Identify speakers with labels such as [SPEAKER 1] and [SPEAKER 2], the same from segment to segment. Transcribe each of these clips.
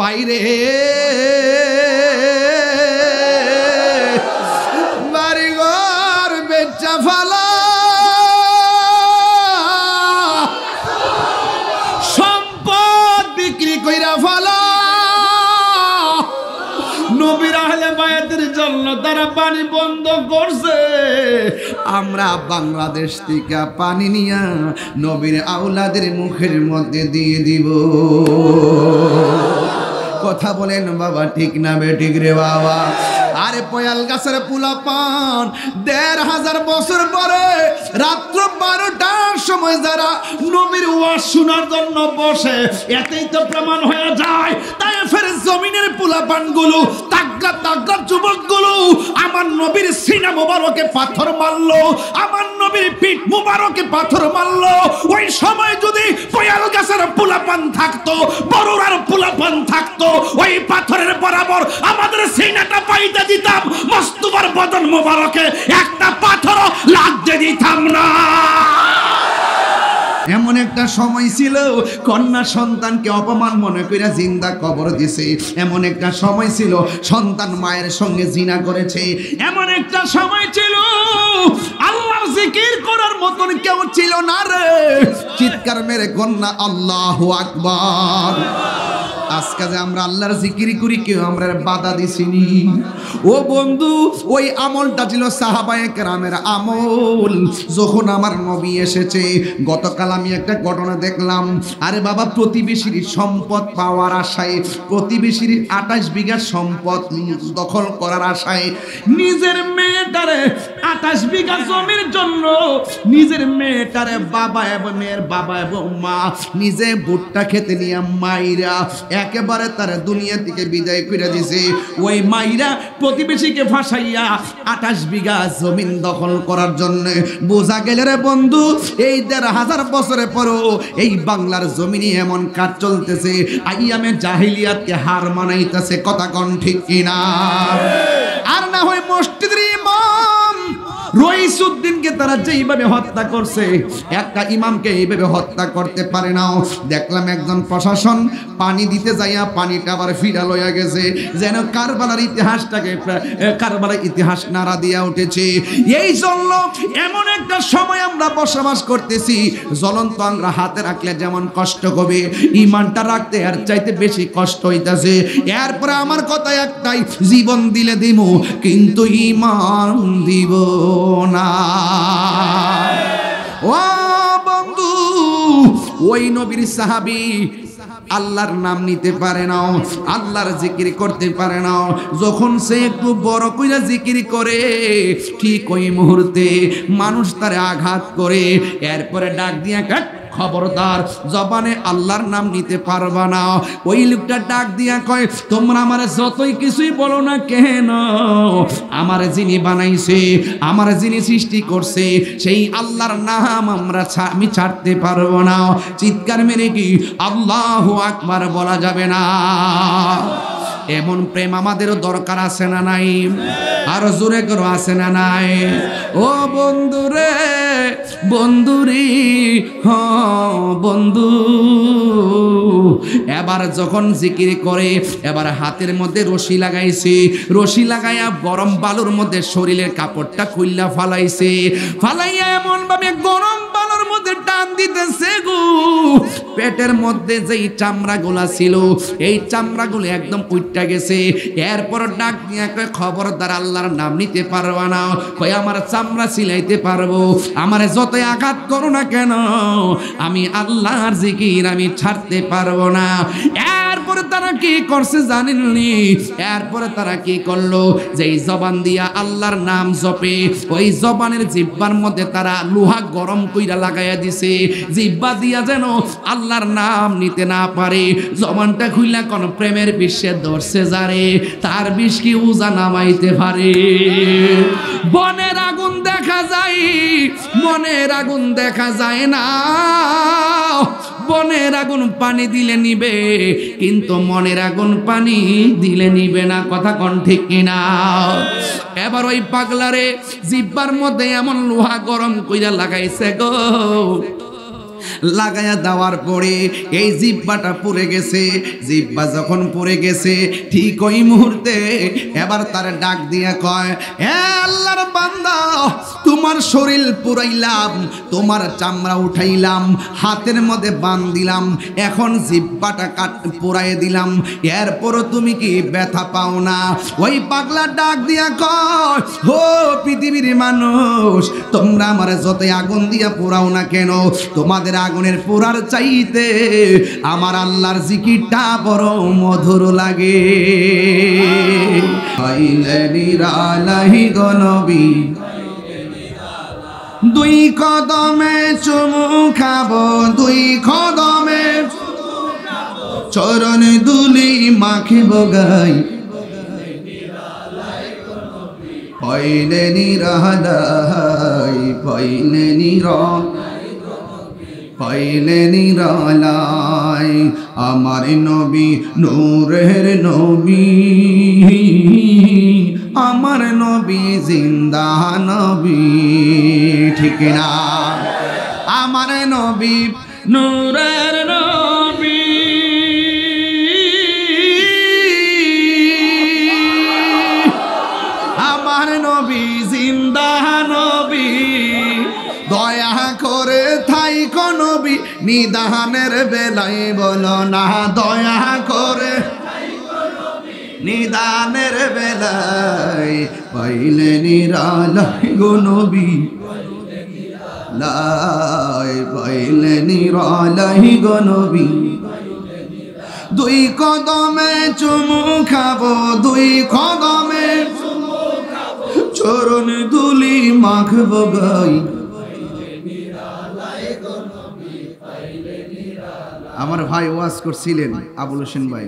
[SPEAKER 1] বাইরে বাড়িঘর বেচা ফালা সম্পদ বিক্রি কইরা ফালা নবীর আহলে বায়াতের জন্য তারা পানি বন্ধ করছে। আমরা বাংলাদেশ থেকে পানি নিয়া নবীর আওলাদের মুখের মধ্যে দিয়ে দিব। কথা বলেন বাবা, ঠিক না বেঠিক রে বাবা? আরে পয়াল গাছের পোলাপান ১৫০০ বছর পরে রাত্র ১২টার সময় যারা নবীর ওয়াজ শোনার জন্য বসে, এতেই তো প্রমাণ হয়ে যায় তায়েফের জমিনের পোলাপানগুলো, তাগড়া তাগড়া যুবকগুলো আমার নবীর সিনা মোবারকে পাথর মারলো, আমার নবীর পিঠ মোবারকে পাথর মারলো। ওই সময় যদি পয়াল গাছের পোলাপান থাকতো, বড়ুরার পোলাপান থাকতো, ওই পাথরের বরাবর আমাদের সিনাটা পাইতে দিতাম, মস্তুবার বদন মোবারকে একটা পাথরও লাগতে দিতাম না। এমন একটা সময় ছিল কন্যা সন্তানকে অপমান মনে করে জিন্দা কবর দিছে। এমন একটা সময় ছিল সন্তান মায়ের সঙ্গে জিনা করেছে। এমন একটা সময় ছিল আল্লাহর জিকির করার মতন কেউ ছিল না রে। চিৎকার মেরে কন্যা আল্লাহু আকবার। আজকে যে আমরা আল্লাহর জিকির করি, কেউ আমরা বাধা দিছিনি। ও বন্ধু, ওই আমলটা ছিল সাহাবায়ে কেরামের আমল। যখন আমার নবী এসেছে, গতকাল আমি একটা ঘটনা দেখলাম। আরে বাবা, প্রতিবেশীর সম্পদ পাওয়ার আশায়, প্রতিবেশীর ২৮ বিঘা সম্পদ দখল করার আশায় নিজের মেয়েটারে ২৮ বিঘা জমির জন্য নিজের মেয়েটারে বাবা এবং মেয়ের বাবা এবং মা নিজে ভুট্টা খেতে নিয়ে মাইরা একেবারে তার দুনিয়া থেকে বিদায় করে দিছে। ওই মাইরা প্রতিবেশীকে ফাঁসাইয়া ২৮ বিঘা জমিন দখল করার জন্য। বোঝা গেল রে বন্ধু, এই ১৫০০ বছরের পরও এই বাংলার জমিনে এমন কাজ চলতেছে, আইয়ামে জাহিলিয়াতকে হার মানাইতেছে। কথা কোন ঠিক কিনা? আর না হয় মসজিদের ইমাম রইসুদ্দিনকে তারা যেইভাবে হত্যা করছে, একটা ইমামকে এইভাবে হত্যা করতে পারে না। দেখলাম একজন প্রশাসন পানি দিতে যাইয়া পানিটা আবার ফিরা লইয়া গেছে, যেন কারবালার ইতিহাসটাকে, কারবালার ইতিহাস নাড়া দিয়া উঠেছে। এই জন্য এমন একটা সময় আমরা বসবাস করতেছি, জ্বলন্ত আমরা হাতে রাখলে যেমন কষ্ট হবে, ইমানটা রাখতে আর চাইতে বেশি কষ্ট হইতাছে। এরপরে আমার কথা একটাই, জীবন দিলে দিব কিন্তু ইমান দিব না। ও বন্ধু, ওই নবীর সাহাবী আল্লাহর নাম নিতে পারে না, আল্লাহর জিকির করতে পারে না। যখন সে একটু বড় কইরা জিকির করে, ঠিক ওই মুহূর্তে মানুষ তারে আঘাত করে। এরপরে ডাক দিয়া খবরদার, জবানে আল্লাহর নাম নিতে পারবা না। ওই লোকটা ডাক দিয়া কয়, তোমরা আমারে যতই কিছুই বলো না কেন, আমার যিনি বানাইছে, আমার যিনি সৃষ্টি করছে, সেই আল্লাহর নাম আমি ছাড়তে পারবো না। চিৎকার মেরে কি আল্লাহু আকবার বলা যাবে না? এমন প্রেম আমাদেরও দরকার আছে না নাই? আরো জোরে করো, আছে না নাই? ও বন্ধুরে, বন্ধুরি, হ বন্ধু, এবার যখন জিকির করে, এবার হাতের মধ্যে রশি লাগাইছে, রশি লাগাইয়া গরম বালুর মধ্যে শরীরের কাপড়টা খুইলা ফালাইছে, ফালাইয়া এমন ভাবে গরম বালুর মধ্যে টান দিতেছে গো, পেটের মধ্যে যেই চামড়াগুলা ছিল এই চামড়াগুলো একদম উইট্টা গেছে। এরপর ডাক নিয়ে কয়, খবরদার আল্লাহর নাম নিতে পারবা না। কয়, আমার চামড়া সিলাইতে পারবো, আমার যতই আঘাত করো না কেন, আমি আল্লাহর জিকির আমি ছাড়তে পারবো না। এরপরে তারা কি করছে জানেননি? এরপরে তারা কি করলো, যেই জবান দিয়া আল্লাহর নাম জপে, ওই জবানের জিহ্বার মধ্যে তারা লোহা গরম কইরা লাগাইয়া দিছে, জিহ্বা দিয়া যেন আল্লাহর নাম নিতে না পারে। জবানটা খুইলা কোন প্রেমের বিশ্বে ধরছে যারে, তার বিষ কি উজা নামাইতে পারে? বনের আগুন দেখা যায়, মনের আগুন দেখা যায় না। বনের আগুন পানি দিলে নিবে, কিন্তু মনের আগুন পানি দিলে নিবে না। কথা কোন ঠিক কিনা? এবার ওই পাগলারে জিহ্বার মধ্যে এমন লোহা গরম কইরা লাগাইছে গো, লাগায়া দেওয়ার পরে এই জিহ্বাটা পুড়ে গেছে। জিহ্বা যখন পুড়ে গেছে ঠিক ওই মুহূর্তে এবার তার ডাক দিয়া কয়, হে আল্লাহর বান্দা, তোমার শরীর পুরাইলাম, তোমার চামড়া উঠাইলাম, হাতের মধ্যে বান দিলাম, এখন জিহ্বাটা পুরাই দিলাম, এরপরও তুমি কি ব্যথা পাও না? ওই পাগলা ডাক দিয়া কয়, ও পৃথিবীর মানুষ, তোমরা আমার যতই আগুন দিয়া পোড়াও না কেন, তোমাদের আগুনের পোড়ার চাইতে আমার আল্লাহর জিকিরটা বড় মধুর লাগে। দুই কদমে চুমু খাবো, দুই কদমে চরণ দুলি মাখিব গাই, পয়লে নিরালাই, পয়লে পয়লে নিরালাই, আমার নবী নূরের নবী, আমার নবী জিন্দা নবী, ঠিক না? আমার নবী নূরের নবী, আমার নবী জিন্দা নবী, দয়া করে থাইকো নবী নিদানের বেলায়, বলো না দয়া করে নিদানের বেলায়, পাইলে নিরালাই গো নবী, লাই পাইলে নিরালাই গো নবী, দুই কদমে চুমু খাবো, দুই কদমে চরণ দুলি মাখবো গাই। আমার ভাই ওয়াজ করছিলেন আবুল হোসেন ভাই,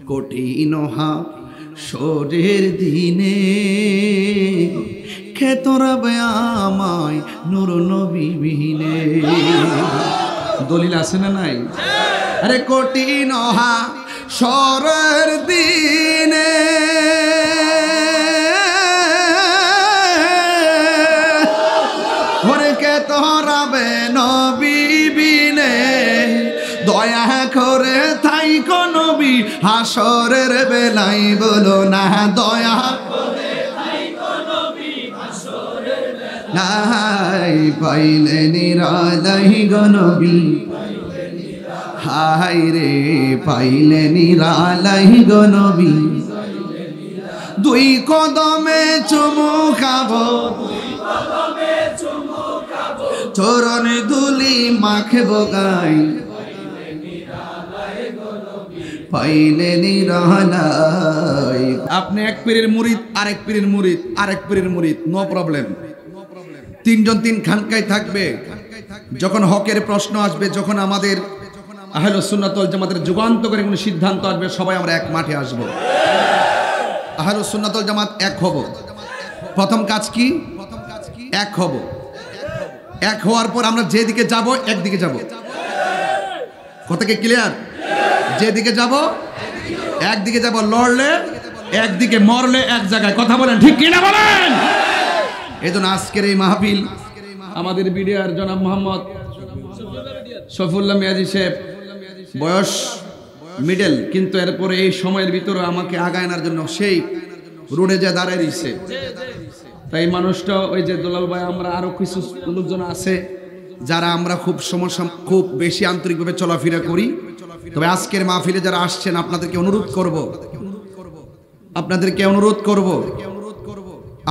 [SPEAKER 1] কঠিন হাসরের দিনে খেতরাবে আমায় নূর নবী বিহীনে। দলিল আছে না নাই? আরে কঠিন হাসরের দিনে ওরে খেতরাবে নবী বিনে, দয়া করে থাইকো নবী হাসরের বেলায়, বলো না দয়া করে থাইকো নবী হাসরের বেলায়, পাইলে নিরালাই গো নবী, হাই রে পাইলে নিরালাই গো নবী, দুই কদমে চুমু খাবো, চরণ দুলি মাখবো গাই, পাইলে নিরালাই। আপনি এক পীরের মুরিদ, আরেক পীরের মুরিদ, আরেক পীরের মুরিদ, নো প্রবলেম। তিনজন তিন খানকায় থাকবে। যখন হকের প্রশ্ন আসবে, যখন আমাদের আহলুস সুন্নাত ওয়াল জামাতের যুগান্তকারী কোনো সিদ্ধান্ত আসবে, সবাই আমরা এক মাঠে আসব। আহলুস সুন্নাত ওয়াল জামাত এক হব। প্রথম কাজ কি? এক হব। এক হওয়ার পর আমরা যেদিকে যাব একদিকে যাব। কথা কি ক্লিয়ার? যেদিকে যাব একদিকে যাব, লড়লে একদিকে, মরলে এক জায়গায়। কথা বলেন ঠিক কিনা বলেন? এই জন্য আজকের এই মাহফিল আমাদের বিডিআর জনাব মোহাম্মদ শফিউল্লাহ মিয়াজি সাহেব, বয়স মিডল, কিন্তু এরপরে এই সময়ের ভিতরে আমাকে আগায় আনার জন্য সেই রোডে যা দাঁড়ায় দিচ্ছে। তাই মানুষটা ওই যে দুলাল ভাই, আমরা আরো কিছু লোকজন আছে যারা আমরা খুব বেশি আন্তরিকভাবে চলাফেরা করি। তবে আজকের মাহফিলে যারা আসছেন আপনাদেরকে অনুরোধ করব,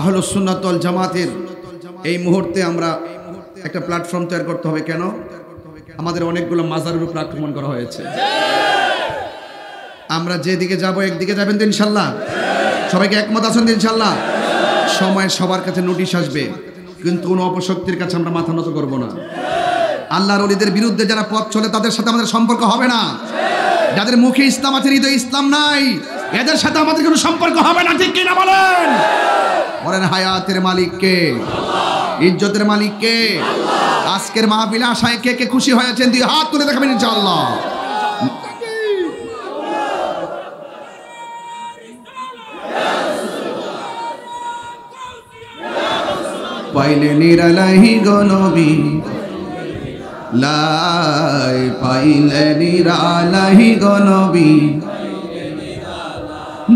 [SPEAKER 1] আহলুস সুন্নাত ওয়াল জামাতের এই মুহূর্তে আমরা একটা প্ল্যাটফর্ম তৈরি করতে হবে। কেন? আমাদের অনেকগুলো মাজারের উপর আক্রমণ করা হয়েছে। আমরা যেদিকে যাব একদিকে যাবেন তো ইনশাল্লাহ? সবাইকে একমত আছেন তো ইনশাল্লাহ? সময় সবার কাছে নোটিশ আসবে, কিন্তু কোনো অপশক্তির কাছে আমরা মাথা নত করব না। আল্লাহর ওলিদের বিরুদ্ধে যারা পথ চলে তাদের সাথে আমাদের সম্পর্ক হবে না। যাদের মুখে ইসলাম আছে হৃদয়ে ইসলাম নাই, এদের সাথে আমাদের কোনো সম্পর্ক হবে না। ঠিক কিনা বলেন? বলেন হায়াতের মালিক কে? ইজ্জতের মালিক কে? আজকের মাহফিলে আশায় কে কে খুশি হয়েছেন দুই হাত তুলে দেখাবেন ইনশাআল্লাহ। পাইলে নিরালাই গো নবী, লাই পাইলে নিরালাই গো নবী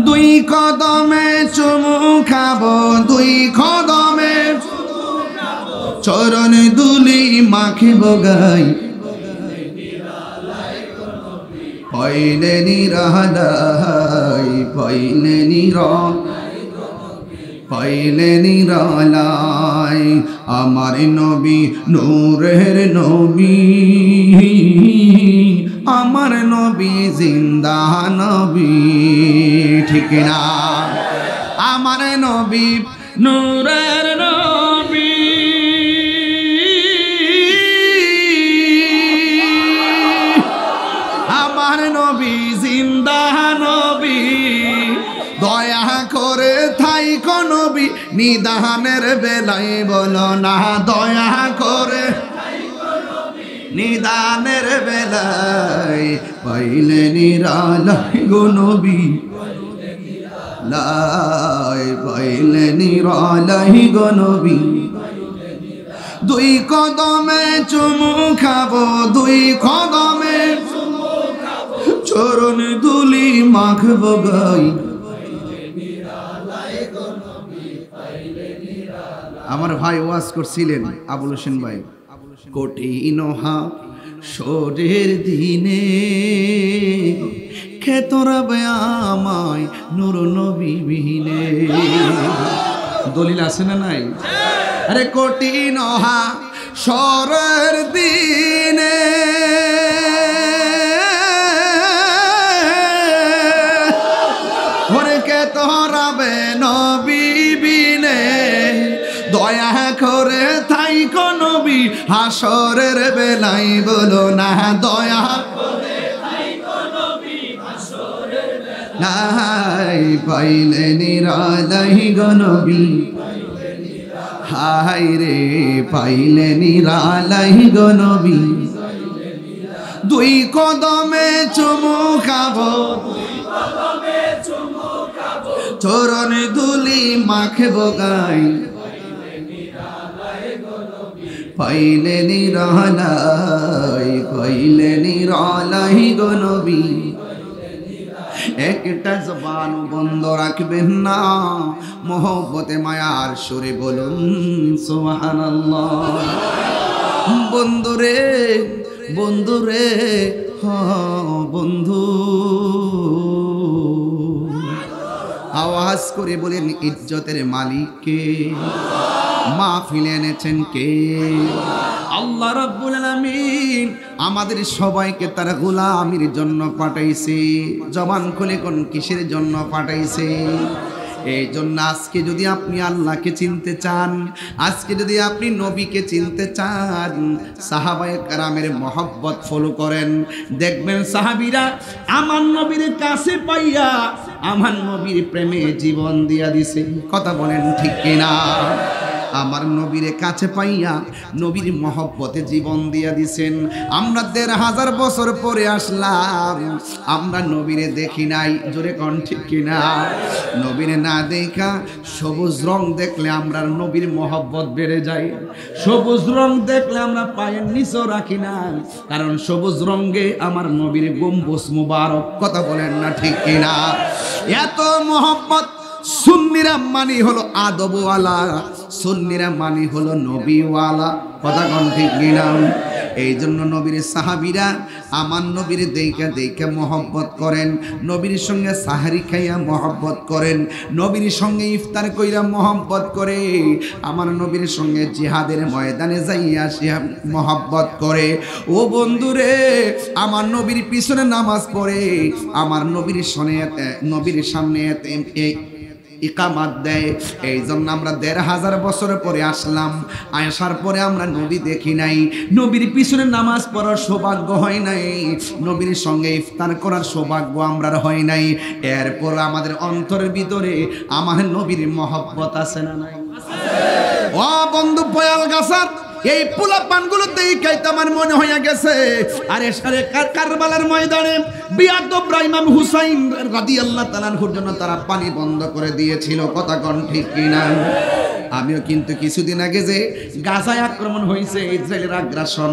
[SPEAKER 1] দুই কদমে চুমু খাবো দুই কদমে চরণ দুলি মাখিব গাই পাইলে নিরালাই পাইলে পাইলে নিরালাই আমার নবী নূরের নবী আমার নবী জিন্দা নবী ঠিক না আমার নবী নূরের নবী আমার নবী জিন্দা নবী দয়া করে থাইকো নবী নিদানের বেলায় বলো না দয়া করে নিদানের বেলায় পাইলে নিরালাই গো নবী লাই পাইলে নিরালাই গো নবী দুই কদমে চুমু খাবো দুই কদমে চরণ দুলি মাখবো গাই আমার ভাই ওয়াজ করছিলেন আবুল হোসেন ভাই কঠিন হাসরের দিনে খেতরাবে আমায় নূর নবী বিহীনে দলিল আছে না নাই আরে কঠিন হাসরের দিনে ওরে খেতরাবে নবী বিনে দয়া করে থাইকো নবী হাসরের বেলায় বলো না দয়া করে থাইকো নবী হাসরের বেলায় পাইলে নিরালাই গো নবী হাই রে পাইলে নিরালাই গো নবী দুই কদমে চুমু খাবো চরণ দুলি মাখবো গাই পাইলে নিরালাই গো নবী একটা জবান বন্ধ রাখবেন না মোহব্বতে মায়ার সুরে বলুন সুবহানাল্লাহ বন্ধুরে বন্ধুরে বন্ধু আওয়াজ করে বলেন ইজ্জতের মালিক কে মাহফিলে এনেছেন কে আল্লাহ রাব্বুল আলামিন আমাদের সবাইকে তার গোলামির জন্য পাঠাইছে জবান খুলে কোন কিসের জন্য পাঠাইছে এই জন্য আজকে যদি আপনি আল্লাহকে চিনতে চান আজকে যদি আপনি নবীকে চিনতে চান সাহাবায়ে কেরামের মহব্বত ফলো করেন দেখবেন সাহাবীরা আমার নবীর কাছে পাইয়া আমার নবীর প্রেমে জীবন দিয়া দিছে কথা বলেন ঠিক কিনা আমার নবীর কাছে পাইয়া নবীর মহব্বতে জীবন দিয়া দিছেন আমরা ১৫০০ বছর পরে আসলাম আমরা নবীরে দেখি নাই জোরে কোন ঠিক কিনা নবীরে না দেখা সবুজ রং দেখলে আমরা নবীর মহব্বত বেড়ে যায় সবুজ রং দেখলে আমরা পায়ের নিচেও রাখি না কারণ সবুজ রঙে আমার নবীর গম্বুজ মুবারক কথা বলেন না ঠিক কিনা এত মহব্বত সুন্নিরা মানি হলো আদবওয়ালা সুন্নিরা মানি হলো নবীওয়ালা কথা কোন ঠিক কিনা এই জন্য নবীর সাহাবীরা আমার নবীর দেখা দেখা মহব্বত করেন নবীর সঙ্গে সাহারি খাইয়া মহব্বত করেন নবীর সঙ্গে ইফতার কইরা মহব্বত করে আমার নবীর সঙ্গে জিহাদের ময়দানে যাইয়া সে মহব্বত করে ও বন্ধুরে আমার নবীর পিছনে নামাজ পড়ে আমার নবীর সামনে ইকামাত দেয় এই জন্য আমরা ১৫০০ বছর পরে আসলাম আসার পরে আমরা নবী দেখি নাই নবীর পিছনে নামাজ পড়ার সৌভাগ্য হয় নাই নবীর সঙ্গে ইফতার করার সৌভাগ্য আমরা হয় নাই এরপর আমাদের অন্তরের ভিতরে আমার নবীর মহব্বত আছে না নাই ও বন্ধু পয়াল গাছার এই পোলা পানগুলো দেখাইতে আমার মনে হইয়া গেছে আরে সারে কারবালার ময়দানে বিয়াদব ইমাম হুসাইন রাদিয়াল্লাহু তাআলা আনহুর জন্য তারা পানি বন্ধ করে দিয়েছিল কথা কোন ঠিক কিনা আমিও কিন্তু কিছুদিন আগে যে গাজায় আক্রমণ হয়েছে, ইসরায়েলের আগ্রাসন,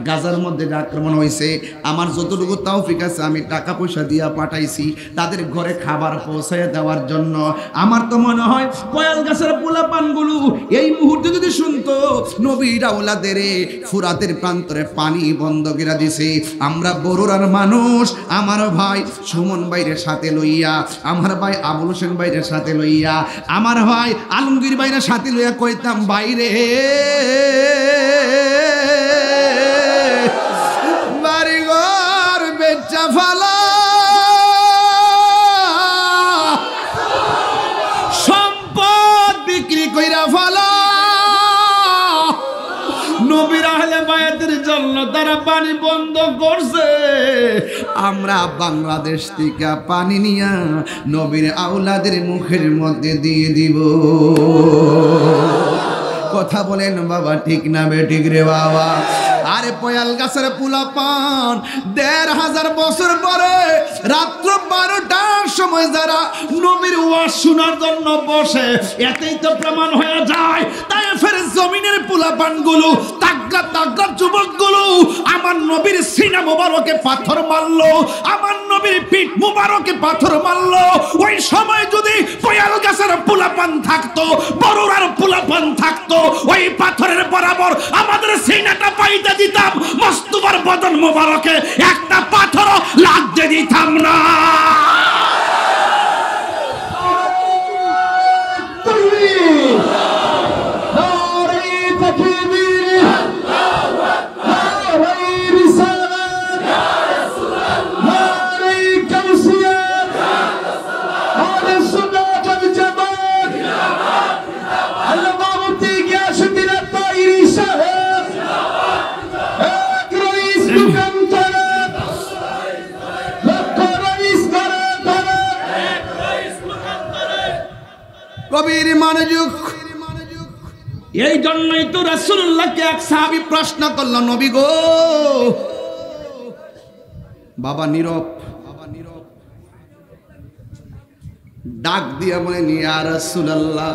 [SPEAKER 1] গাজার মধ্যে যে আক্রমণ হয়েছে, আমার যতটুকু তৌফিক আছে আমি টাকা পয়সা দিয়া পাঠাইছি তাদের ঘরে খাবার পৌঁছায় দেওয়ার জন্য। আমার তো মনে হয় কয়াল গাছের পোলাপানগুলো এই মুহূর্তে যদি শুনতো নবীর আওলাদের ফুরাতের প্রান্তরে পানি বন্ধ করে দিছে। আমরা বড়ুরার মানুষ, আমার ভাই সুমন ভাইয়ের সাথে লইয়া, আমার ভাই আবুল হোসেন ভাইয়ের সাথে লইয়া, আমার ভাই আলমগীর ভাইয়ের সাথে লইয়া কইতাম বাইরে বাড়িঘর বেচা ফালা, সম্পদ বিক্রি কইরা ফালা, নবীর আহলে বায়াতের জন্য তারা পানি বন্ধ করছে। আমরা বাংলাদেশ থেকে পানি নিয়া নবীর আওলাদের মুখের মধ্যে দিয়ে দিব। কথা বলেন বাবা, ঠিক না বেঠিক রে বাবা? আরে পয়াল গাছের পোলাপান ১৫০০ বছর পরে রাত্র ১২টার সময় যারা নবীর ওয়াজ শোনার জন্য বসে, এতেই তো প্রমাণ হয়ে যায় তায়েফের জমিনের পোলাপানগুলো, তাগড়া তাগড়া যুবকগুলো আমার নবীর সিনা মোবারকে পাথর মারলো, আমার নবীর পিঠ মোবারকে পাথর মারলো। ওই সময় যদি পয়াল গাছের পোলাপান থাকতো, বড়ুরার পোলাপান থাকতো, ওই পাথরের বরাবর আমাদের সিনাটা পাইতে দিতাম, মস্তুবার বদন মোবারকে একটা পাথরও লাগতে দিতাম না। কবির মনোযোগ। এই জন্যই তো রাসূলুল্লাহকে এক সাহাবী প্রশ্ন করল, নবী গো, বাবা নীরব, ডাক দিয়া বলেন ইয়া রাসূলুল্লাহ,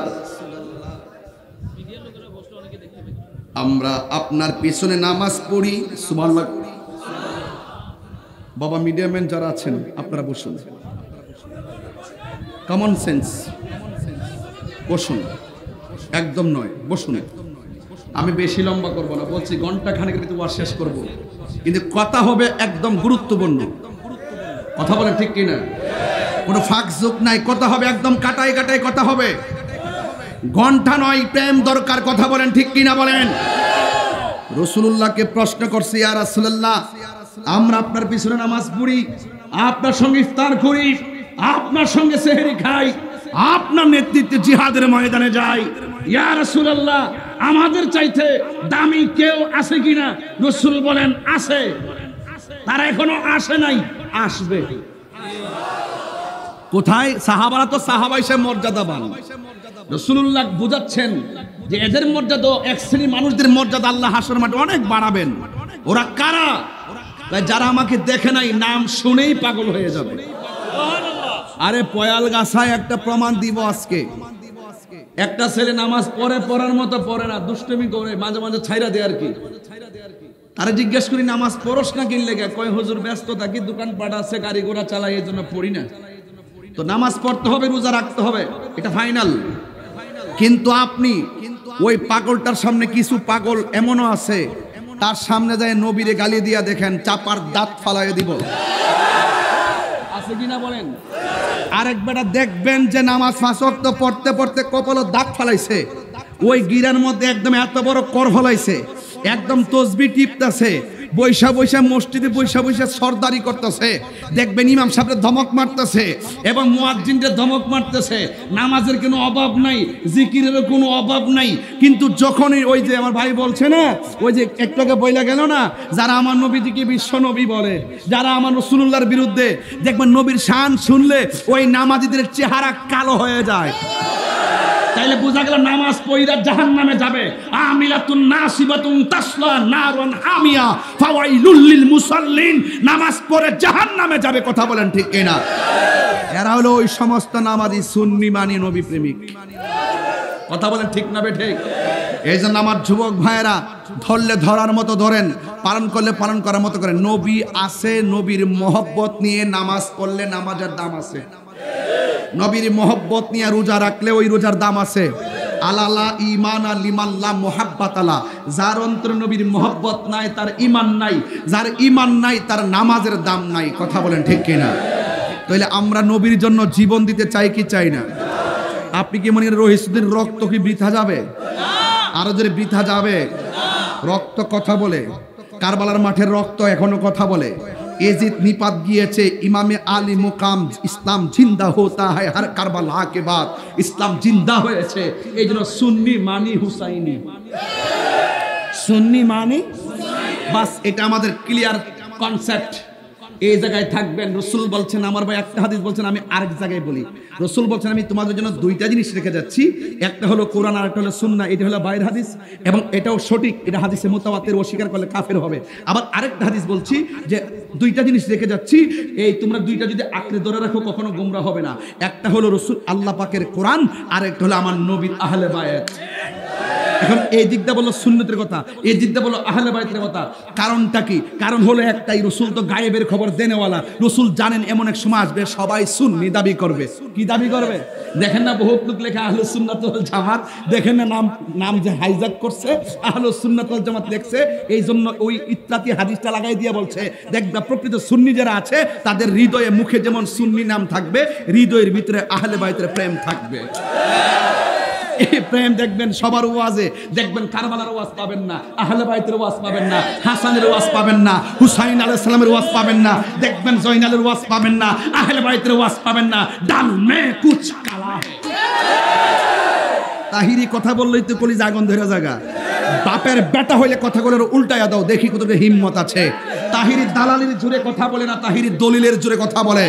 [SPEAKER 1] আমরা আপনার পিছনে নামাজ পড়ি। সুবহানাল্লাহ। বাবা মিডিয়াম্যান যারা আছেন আপনারা বসুন, কমন সেন্স, বসুন, একদম নয়, বসুন। আমি বেশি লম্বা করব না, বলছি ঘন্টা খানেকের ভিতরে ওয়াজ শেষ করব, কিন্তু কথা হবে একদম গুরুত্বপূর্ণ। কথা বলেন ঠিক কিনা? কোনো ফাঁক যোগ নাই, কথা হবে একদম কাটাই কাটাই কথা হবে, ঘন্টা নয়, প্রেম দরকার। কথা বলেন ঠিক কিনা বলেন? রাসূলুল্লাহকে প্রশ্ন করছে, ইয়া রাসূলুল্লাহ, আমরা আপনার পিছনে নামাজ পড়ি, আপনার সঙ্গে ইফতার করি, আপনার সঙ্গে সেহরি খাই, আপনার নেতৃত্বে জিহাদের ময়দানে যাই, ইয়া রাসূলুল্লাহ, আমাদের চাইতে দামি কেউ আছে কিনা? রাসূল বলেন আছে। তারা এখনো আসে নাই, আসবে। কোথায়? সাহাবারা তো সাহাবা হিসেবে মর্যাদাবান। রাসূলুল্লাহ বুঝাচ্ছেন যে এদের মর্যাদা, এক শ্রেণী মানুষদের মর্যাদা আল্লাহ হাসরের মাঠে অনেক বাড়াবেন। ওরা কারা? যারা আমাকে দেখে নাই, নাম শুনেই পাগল হয়ে যাবে। আরে পয়াল গাছায় একটা প্রমাণ দিব আজকে। একটা ছেলে নামাজ পড়ে, পড়ার মতো পড়ে না, দুষ্টুমি করে, মাঝে মাঝে ছাইরা দেয় আর কি। তারা জিজ্ঞেস করি নামাজ পড়স না কিনলে গে? কয় হুজুর ব্যস্ত থাকি, দোকান পাট আছে, গাড়ি ঘোড়া চালাই, এই জন্য পড়ি না। তো নামাজ পড়তে হবে, রোজা রাখতে হবে, এটা ফাইনাল। কিন্তু আপনি ওই পাগলটার সামনে, কিছু পাগল এমনও আছে তার সামনে যায় নবীরে গালি দিয়া দেখেন চাপার দাঁত ফালাই দিব, আছে কিনা বলেন? আরেক বেটা দেখবেন যে নামাজ ৫ ওয়াক্ত পড়তে পড়তে কপালে দাগ ফালাইছে, ওই গিরার মধ্যে একদম এত বড় কর ফলাইছে, একদম তসবিহ টিপতেছে, বৈশা বৈশা মসজিদে বৈশা বৈশা সরদারি করতেছে। দেখবেন ইমাম সাহেবের ধমক মারতেছে এবং মুয়াজ্জিনদের ধমক মারতেছে। নামাজের কোনো অভাব নাই, জিকিরেরও কোনো অভাব নাই। কিন্তু যখনই ওই যে আমার ভাই বলছে না, ওই যে একটু আগে বইলা গেল না, যারা আমার নবীজিকে বিশ্ব নবী বলে, যারা আমার রাসূলুল্লাহর বিরুদ্ধে, দেখবেন নবীর শান শুনলে ওই নামাজিদের চেহারা কালো হয়ে যায়। তাইলে বোঝা গেল নামাজ পড়িরা জাহান্নামে যাবে। আমিলাতুন নাসিবাতুন তাসলা নারুন হামিয়া ফাওয়াইলুল লিল মুসাল্লিন, নামাজ পড়ে জাহান্নামে যাবে। কথা বলেন ঠিক কিনা? এরা হলো ওই সমস্ত নামাজি সুন্নি মানি নবী প্রেমিক। কথা বলেন ঠিক না ঠিক? এই জন্য আমার যুবক ভাইয়েরা, ধরলে ধরার মতো ধরেন, পালন করলে পালন করার মতো করেন। নবী আছে, নবীর মহব্বত নিয়ে নামাজ পড়লে নামাজের দাম আছে, নবীর মহব্বত নিয়ে রোজা রাখলে ওই রোজার দাম আছে। আলালা ইমানা লিমাল্লা মুহাব্বাতালা, যার অন্তরে নবীর মহব্বত নাই তার ঈমান নাই, যার ঈমান নাই তার নামাজের দাম নাই। কথা বলেন ঠিক কিনা? তাহলে আমরা নবীর জন্য জীবন দিতে চাই কি চাই না? আপনি কি মনে করেন রহিসুদ্দিন রক্ত কি বৃথা যাবে? আরো যদি বৃথা যাবে? রক্ত কথা বলে, কারবালার মাঠের রক্ত এখনো কথা বলে। এজিদ নিপাত গিয়েছে, ইমামে আলী মুকাম, ইসলাম জিন্দা হোতা হয় হর কারবালা কে বাদ, ইসলাম জিন্দা হয়েছে। এই জন্য সুন্নি মানি হুসাইনি, সুন্নি মানি, বাস এটা আমাদের ক্লিয়ার কনসেপ্ট। এই জায়গায় থাকবেন। রসুল বলছেন, আমার ভাই একটা হাদিস বলছেন, আমি আরেক জায়গায় বলি। রসুল বলছেন আমি তোমাদের জন্য দুইটা জিনিস রেখে যাচ্ছি, একটা হলো কোরআন আর একটা হলো সুন্নাহ। এটা হলো বাইরের হাদিস এবং এটাও সঠিক, এটা হাদিসে মুতাওয়াতির, অস্বীকার করলে কাফের হবে। আবার আরেকটা হাদিস বলছি যে দুইটা জিনিস রেখে যাচ্ছি, এই তোমরা দুইটা যদি আঁকড়ে ধরে রাখো কখনো গোমরা হবে না। একটা হলো রসুল আল্লাহ পাকের কোরআন, আর একটা হলো আমার নবীর আহলে বায়াত। এখন এই দিকটা বলো সুন্নতের কথা, এই দিকটা বলো আহলে বাইতের কথা। কারণটা কি? কারণ হলো একটাই, রসুল তো গায়েবের খবর দেনেওয়ালা। রসুল জানেন এমন এক সময় আসবে সবাই সুন্নি দাবি করবে। কি দাবি করবে? দেখেন না বহুত লোক লেখা আহলুস সুন্নাত ওয়াল জামাত, দেখেন না নাম যে হাইজ্যাক করছে আহলুস সুন্নাত ওয়াল জামাত লেখছে। এই জন্য ওই ইত্যাদি হাদিসটা লাগাই দিয়ে বলছে দেখবা প্রকৃত সুন্নি যারা আছে তাদের হৃদয়ে মুখে যেমন সুন্নি নাম থাকবে, হৃদয়ের ভিতরে আহলে বাইতের প্রেম থাকবে। এই প্রেম দেখবেন সবার ওয়াজে, দেখবেন কারবালার ওয়াজ পাবেন না, আহলে বাইতের ওয়াজ পাবেন না, হাসানের ওয়াজ পাবেন না, হুসাইন আলাইহিস সালামের ওয়াজ পাবেন না, দেখবেন জয়নালের ওয়াজ পাবেন না, আহলে বাইতের ওয়াজ পাবেন না। ডাল মে কুছ কালা है। তাহিরি কথা বললেই তো কলিজা আগুন ধরে জায়গা। বাপের বেটা হইলে কথাগুলোর উল্টায়া দাও, দেখি কতটা হিম্মত আছে। তাহিরি দালালির জোরে কথা বলে না, তাহিরি দলিলের জোরে কথা বলে।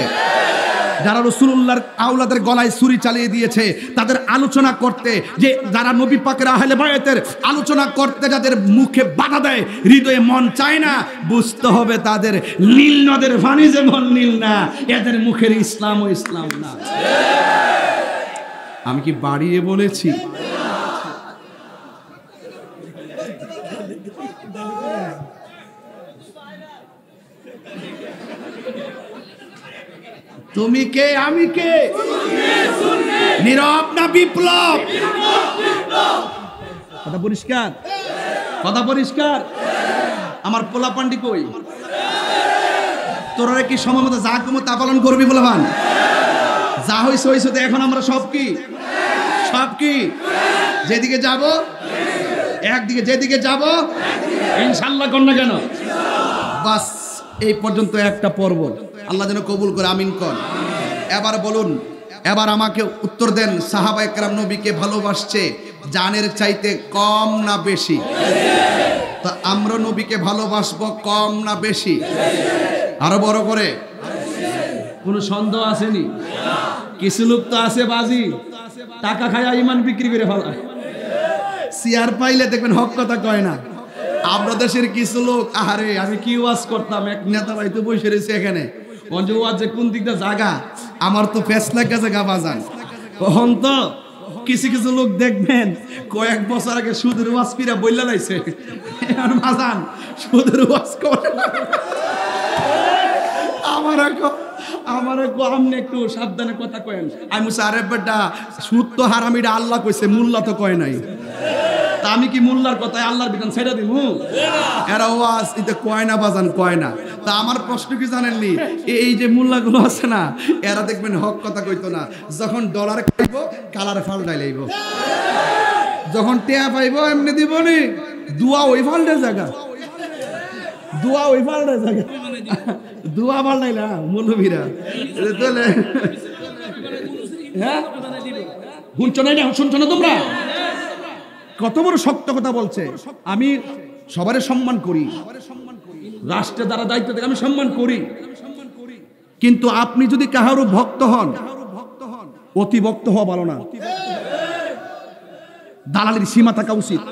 [SPEAKER 1] যারা রাসূলুল্লাহর আওলাদের গলায় ছুরি চালিয়ে দিয়েছে, তাদের আলোচনা করতে, যে যারা নবী পাকের আহলে বায়াতের আলোচনা করতে যাদের মুখে বাধা দেয়, হৃদয়ে মন চায় না, বুঝতে হবে তাদের নীল নদের পানি যেমন নীল না, এদের মুখের ইসলাম ও ইসলাম না। আমি কি বাড়িয়ে বলেছি? তুমি কে আমি কে? নীরব না বিপ্লব? কথা পরিষ্কার, কথা পরিষ্কার। আমার পোলা পান্ডি কই? তোরা কি সময় মতো যা কমো তা পালন করবি বলবান? যা হইছে হইছে, তো এখন আমরা সব কি সব কি যেদিকে যাব একদিকে, যেদিকে যাব ইনশাআল্লাহ কর না কেন? বাস এই পর্যন্ত একটা পর্ব। আল্লাহ যেন কবুল করে, আমিন কর। এবার বলুন, এবার আমাকে উত্তর দেন, সাহাবায়ে কেরাম নবীকে ভালোবাসছে জানের চাইতে কম না বেশি? তো আমরা নবীকে ভালোবাসবো কম না বেশি? আরো বড় করে। কোনো সন্দেহ আসেনি? কিছু লোক তো আছে বাজি, টাকা খায়া ইমান বিক্রি করে ফেলায়। সিয়ার পাইলে দেখবেন হক কথা কয় না। আমরা দেশের কিছু লোক, আরে আমি কি ওয়াজ করতাম, এক নেতা ভাই তো বসে রয়েছে এখানে, ওয়াজে কোন দিকটা জায়গা, আমার তো ফেসলা কাছে গা বাজান। তখন তো কিছু কিছু লোক দেখবেন কয়েক বছর আগে সুদের ওয়াজ ফিরা বললা লাইছে, বাজান সুদের ওয়াজ করে। আমার আপনি একটু সাবধানে কথা কয়েন। আমি বলছি, আরে বেটা সুদ তো হারামিটা আল্লাহ কইছে, মোল্লা তো কয় নাই। তা আমি কি মোল্লার কথায় আল্লাহর বিধান ছেড়ে দিব? এরা ওয়াজ এতে কয় না বাজান, কয় না। তা আমার প্রশ্ন কি জানেননি, এই যে মোল্লাগুলো আছে না, এরা দেখবেন হক কথা কইতো না। যখন ডলার খাইব কালার ফাল্টাই লাইব, যখন টেয়া পাইব এমনি দিব নি, দুয়া ওই ফাল্টের জায়গা, দুয়া ওই ফাল্টের জায়গা, দুয়া ফাল্টাইলা মৌলবীরা। হ্যাঁ শুনছো না? শুনছো না তোমরা? কত বড় সত্য কথা বলছে। আমি সবারে সম্মান করি, রাষ্ট্রে যারা দায়িত্ব থাকে আমি সম্মান করি, কিন্তু আপনি যদি কাহারও ভক্ত হন, অতি ভক্ত হওয়া ভালো না। দালালির সীমা থাকা উচিত।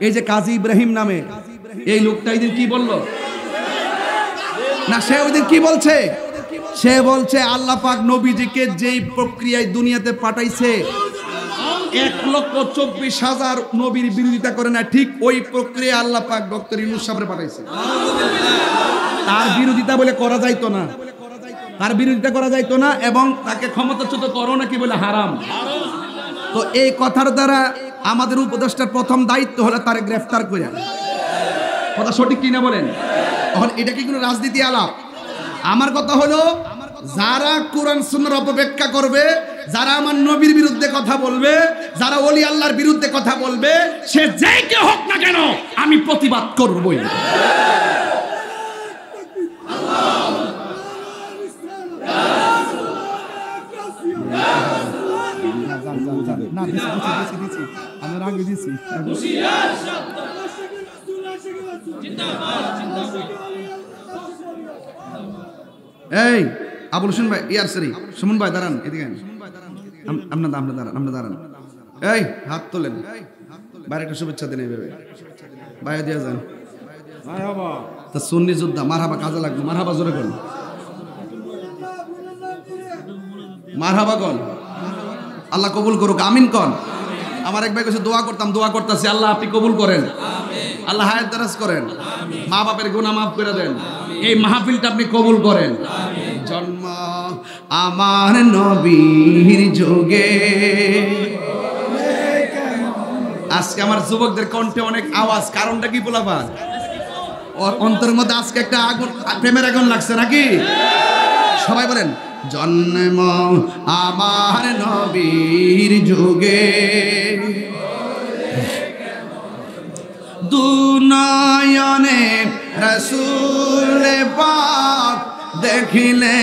[SPEAKER 1] এই যে কাজী ইব্রাহিম নামে এই লোকটা এইদিন কি বলল না, সে ওইদিন কি বলছে? সে বলছে আল্লাহ পাক নবীজিকে যেই প্রক্রিয়ায় দুনিয়াতে পাঠাইছে, 1,24,000 নবীর বিরোধিতা করে না, ঠিক ওই প্রক্রিয়া আল্লাহ পাক ডক্টর ইউনূস সাহেবরে পাঠাইছে। তার বিরোধিতা বলে করা যাইতো না, তার বিরোধিতা করা যাইতো না, এবং তাকে ক্ষমতাচ্যুত করো নাকি বলে হারাম। তো এই কথার দ্বারা আমাদের উপদেষ্টার প্রথম দায়িত্ব হলো তারে গ্রেফতার করে। কথা সঠিক কিনা বলেন? এখন এটা কি কোনো রাজনীতি আলাপ? আমার কথা হলো, যারা কোরআন সুন্নাহর অপব্যাখ্যা করবে, যারা আমার নবীর বিরুদ্ধে কথা বলবে, যারা ওলি আল্লাহর বিরুদ্ধে কথা বলবে, সে যেই কে হোক না কেন আমি প্রতিবাদ করবই। এই আবুল হোসেন ভাই, ইয়ারসারি সুমন ভাই দাঁড়ান, এদিকে আপনার দাঁড়ান। এই হাত তোলেন, বাইরে একটা শুভেচ্ছা দেন, এইভাবে বাইরে দিয়ে যান। তা সুন্নি যোদ্ধা মারহাবা কাজে লাগবে, মারহাবা জোরে করুন, মারহাবা কন, আল্লাহ কবুল করুক, আমিন কন। আমার এক ভাই কাছে দোয়া করতাম, দোয়া করতেছি, আল্লাহ আপনি কবুল করেন, আল্লাহ হায়াত দারাজ করেন, মা বাপের গুনাহ মাফ করে দেন, এই মাহফিলটা আপনি কবুল করেন। জন্ম আমার নবীর যুগে। আজকে আমার যুবকদের কণ্ঠে অনেক আওয়াজ, কারণটা কি বলাবা? অন্তরের মধ্যে আজকে একটা আগুন, প্রেমের আগুন লাগছে নাকি? সবাই বলেন, জন্ম আমার নবীর যুগে, দুনয়নে রাসূল পাক দেখিলে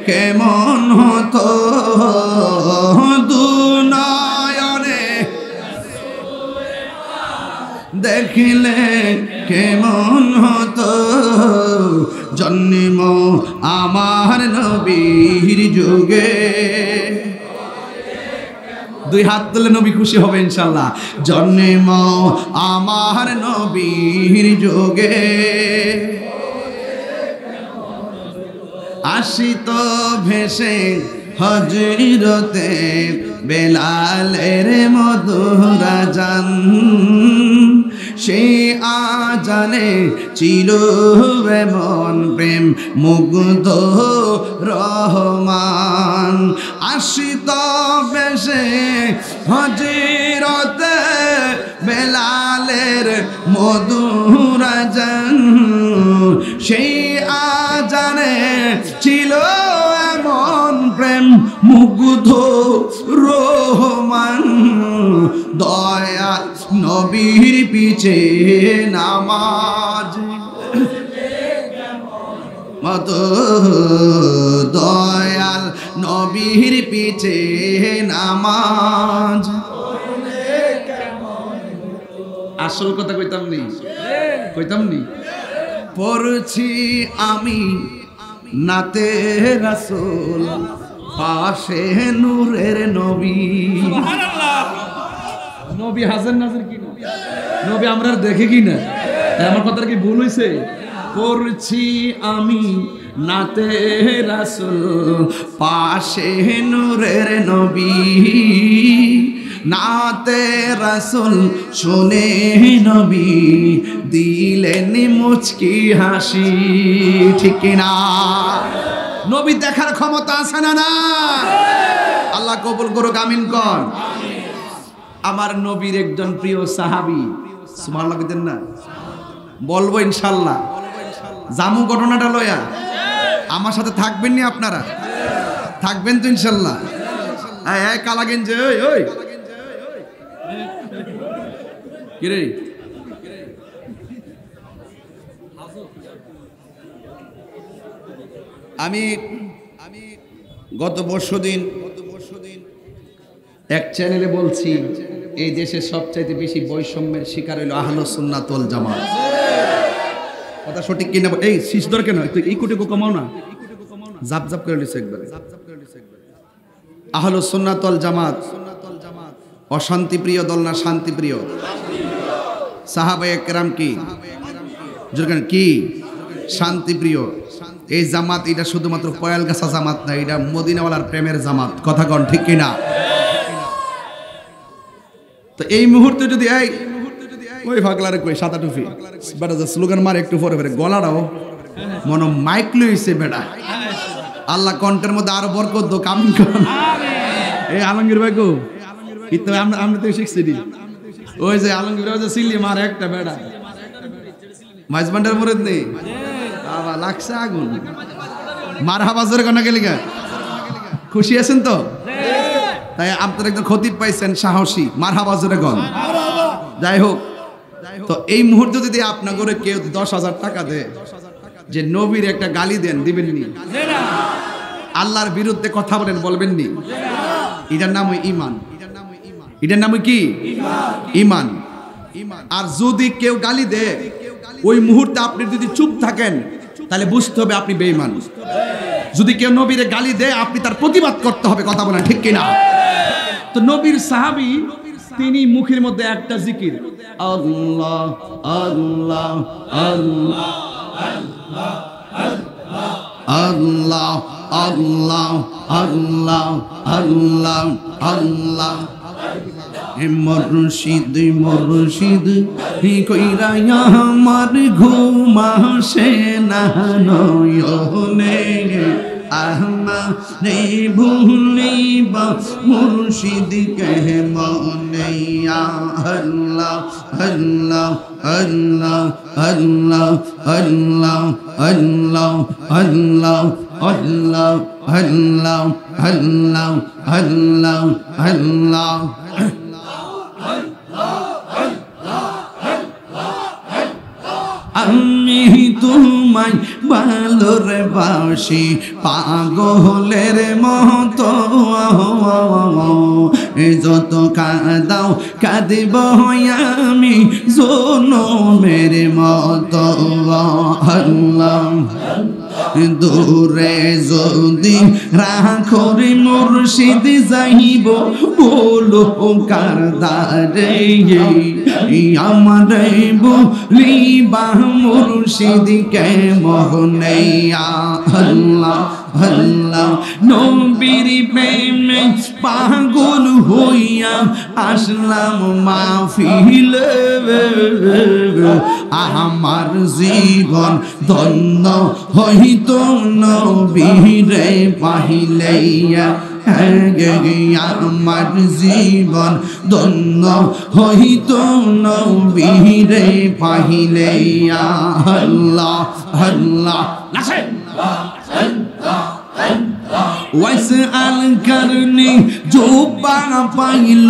[SPEAKER 1] কেমন হতো, দুনয়নে দেখিলে কেমন হতো, জন্ম আমার নবীর যুগে। দুই হাত তুলে নবী খুশি হবে ইনশাল্লাহ। জন্ম আমার নবীর যুগে, আসিত ভেসে হযরতে বেলালের মধুর আযান, সেই আজানে ছিল এমন প্রেম মুগ্ধ রহমান। আসিত বেশে হযরতে বেলালের মধুর আযান, সেই আজানে ছিল এমন প্রেম মুগ্ধ রহমান। দয়া নবীর পিছে নামাজ মত, দয়াল নবীর পিছে নামাজ। আসল কথা কইতাম নি, পড়ছি আমি নাতে রাসূল, পাশে নূরের নবী। নবী হাজার নাজার কি নবী আমরা দেখে কি না? আমার কথা কি ভুল হইছে? পড়ছি আমি নাতে রাসূল, পাশে নূরের নবী। নাতে রাসূল শুনে নবী দিলেন মুচকি হাসি, ঠিক না? নবী দেখার ক্ষমতা আছে না? না, আল্লাহ কবুল করুক, আমিন কর। আমার নবীর একজন প্রিয় সাহাবী, সুবহানাল্লাহ কইতেন না? বলবো ইনশাআল্লাহ। জামু ঘটনাটা লয়া আমার সাথে থাকবেন নি? আপনারা থাকবেন তো ইনশাআল্লাহ? এই কালাগেন যে, ওই কি রে, আমি গত বর্ষদিন এক চ্যানেলে বলছি, এই দেশের সবচাইতে বেশি বৈষম্যের শিকার হইল আহলুস সুন্নাত ওয়াল জামাত। কথা সঠিক কিনা? এই শিশদর কেন একটু এই কোটে কমাও না, জাপ জাপ করে লিছে একবারে। আহলুস সুন্নাত ওয়াল জামাত অশান্তি প্রিয় দল না শান্তি প্রিয়? সাহাবায়ে কেরাম কি শান্তি প্রিয়? এই জামাত এটা শুধুমাত্র পয়ালগাছা জামাত না, এটা মদিনাওয়ালার প্রেমের জামাত। কথা কন ঠিক কিনা? তো এই মুহূর্তে যদি ওই ফাগলারে কই সাদা টুপি বেটা যা স্লোগান মারে একটু পরে পরে গলাটাও মনে মাইক লইছে বেটা আল্লাহ কণ্ঠের মধ্যে আরো বরকত দো কামিং করুন এই আলমগীর ভাই গো ইতো আমরা তো শিখছি দি ওই যে আলমগীর ভাই যে সিলি মারে একটা বেটা মাইজবান্ডার মুরিদ নেই বাবা লাগছে আগুন মারহাবা জোরে কোনা গেলিগা খুশি আছেন তো তাই আপনারা একজন খতিব পাইছেন সাহসী মারহাবা জোরে কোন যাই হোক তো এই মুহূর্তে যদি আপনাদের কেউ 10,000 টাকা দেয় যে নবীর একটা গালি দেন দিবেন নি আল্লাহর বিরুদ্ধে কথা বলেন বলবেন নি এটার নাম ঈমান এটার নাম কি ঈমান আর যদি কেউ গালি দেয় ওই মুহূর্তে আপনি যদি চুপ থাকেন তাহলে বুঝতে হবে আপনি বেঈমান যদি কেউ নবীর গালি দেয় আপনি তার প্রতিবাদ করতে হবে কথা বলেন ঠিক কিনা তো নবীর সাহাবী তিনি মুখের মধ্যে একটা জিকির আল্লাহ আল্লাহ আল্লাহ আল্লাহ আল্লাহ আল্লাহ আল্লাহ আল্লাহ মুর্শিদ মুর্শিদ কইরা আমার ঘুম আসে না নয়নে আহমারে ভুলিবা মুর্শিদ কে মনে আল্লাহ আল্লাহ আল্লাহ আল্লাহ আল্লাহ আল্লাহ আল্লাহ আল্লাহ আল্লাহ আল্লাহ আল্লাহ আল্লাহ আমি তোমায় ভালোরে বাসি পাগলের মতো যত কাঁদাও কাঁদিব আমি জনমের মতো আল্লাহ দূরে যদি রাখরে মুর্শিদ যাইব বলো কারদারে আমারে বলিবা মুর্শিদ কে মনে আল্লাহ আল্লাহ নবীর প্রেমে পাগল হইয়া আসলাম মাহফিলে আমার জীবন ধন্য হইত নবীরে পাইলে আমার জীবন ধন্য হইত নবীরে পাইলে আল্লাহ আল্লাহ ওয়াইস আল করনি জোবা পাইল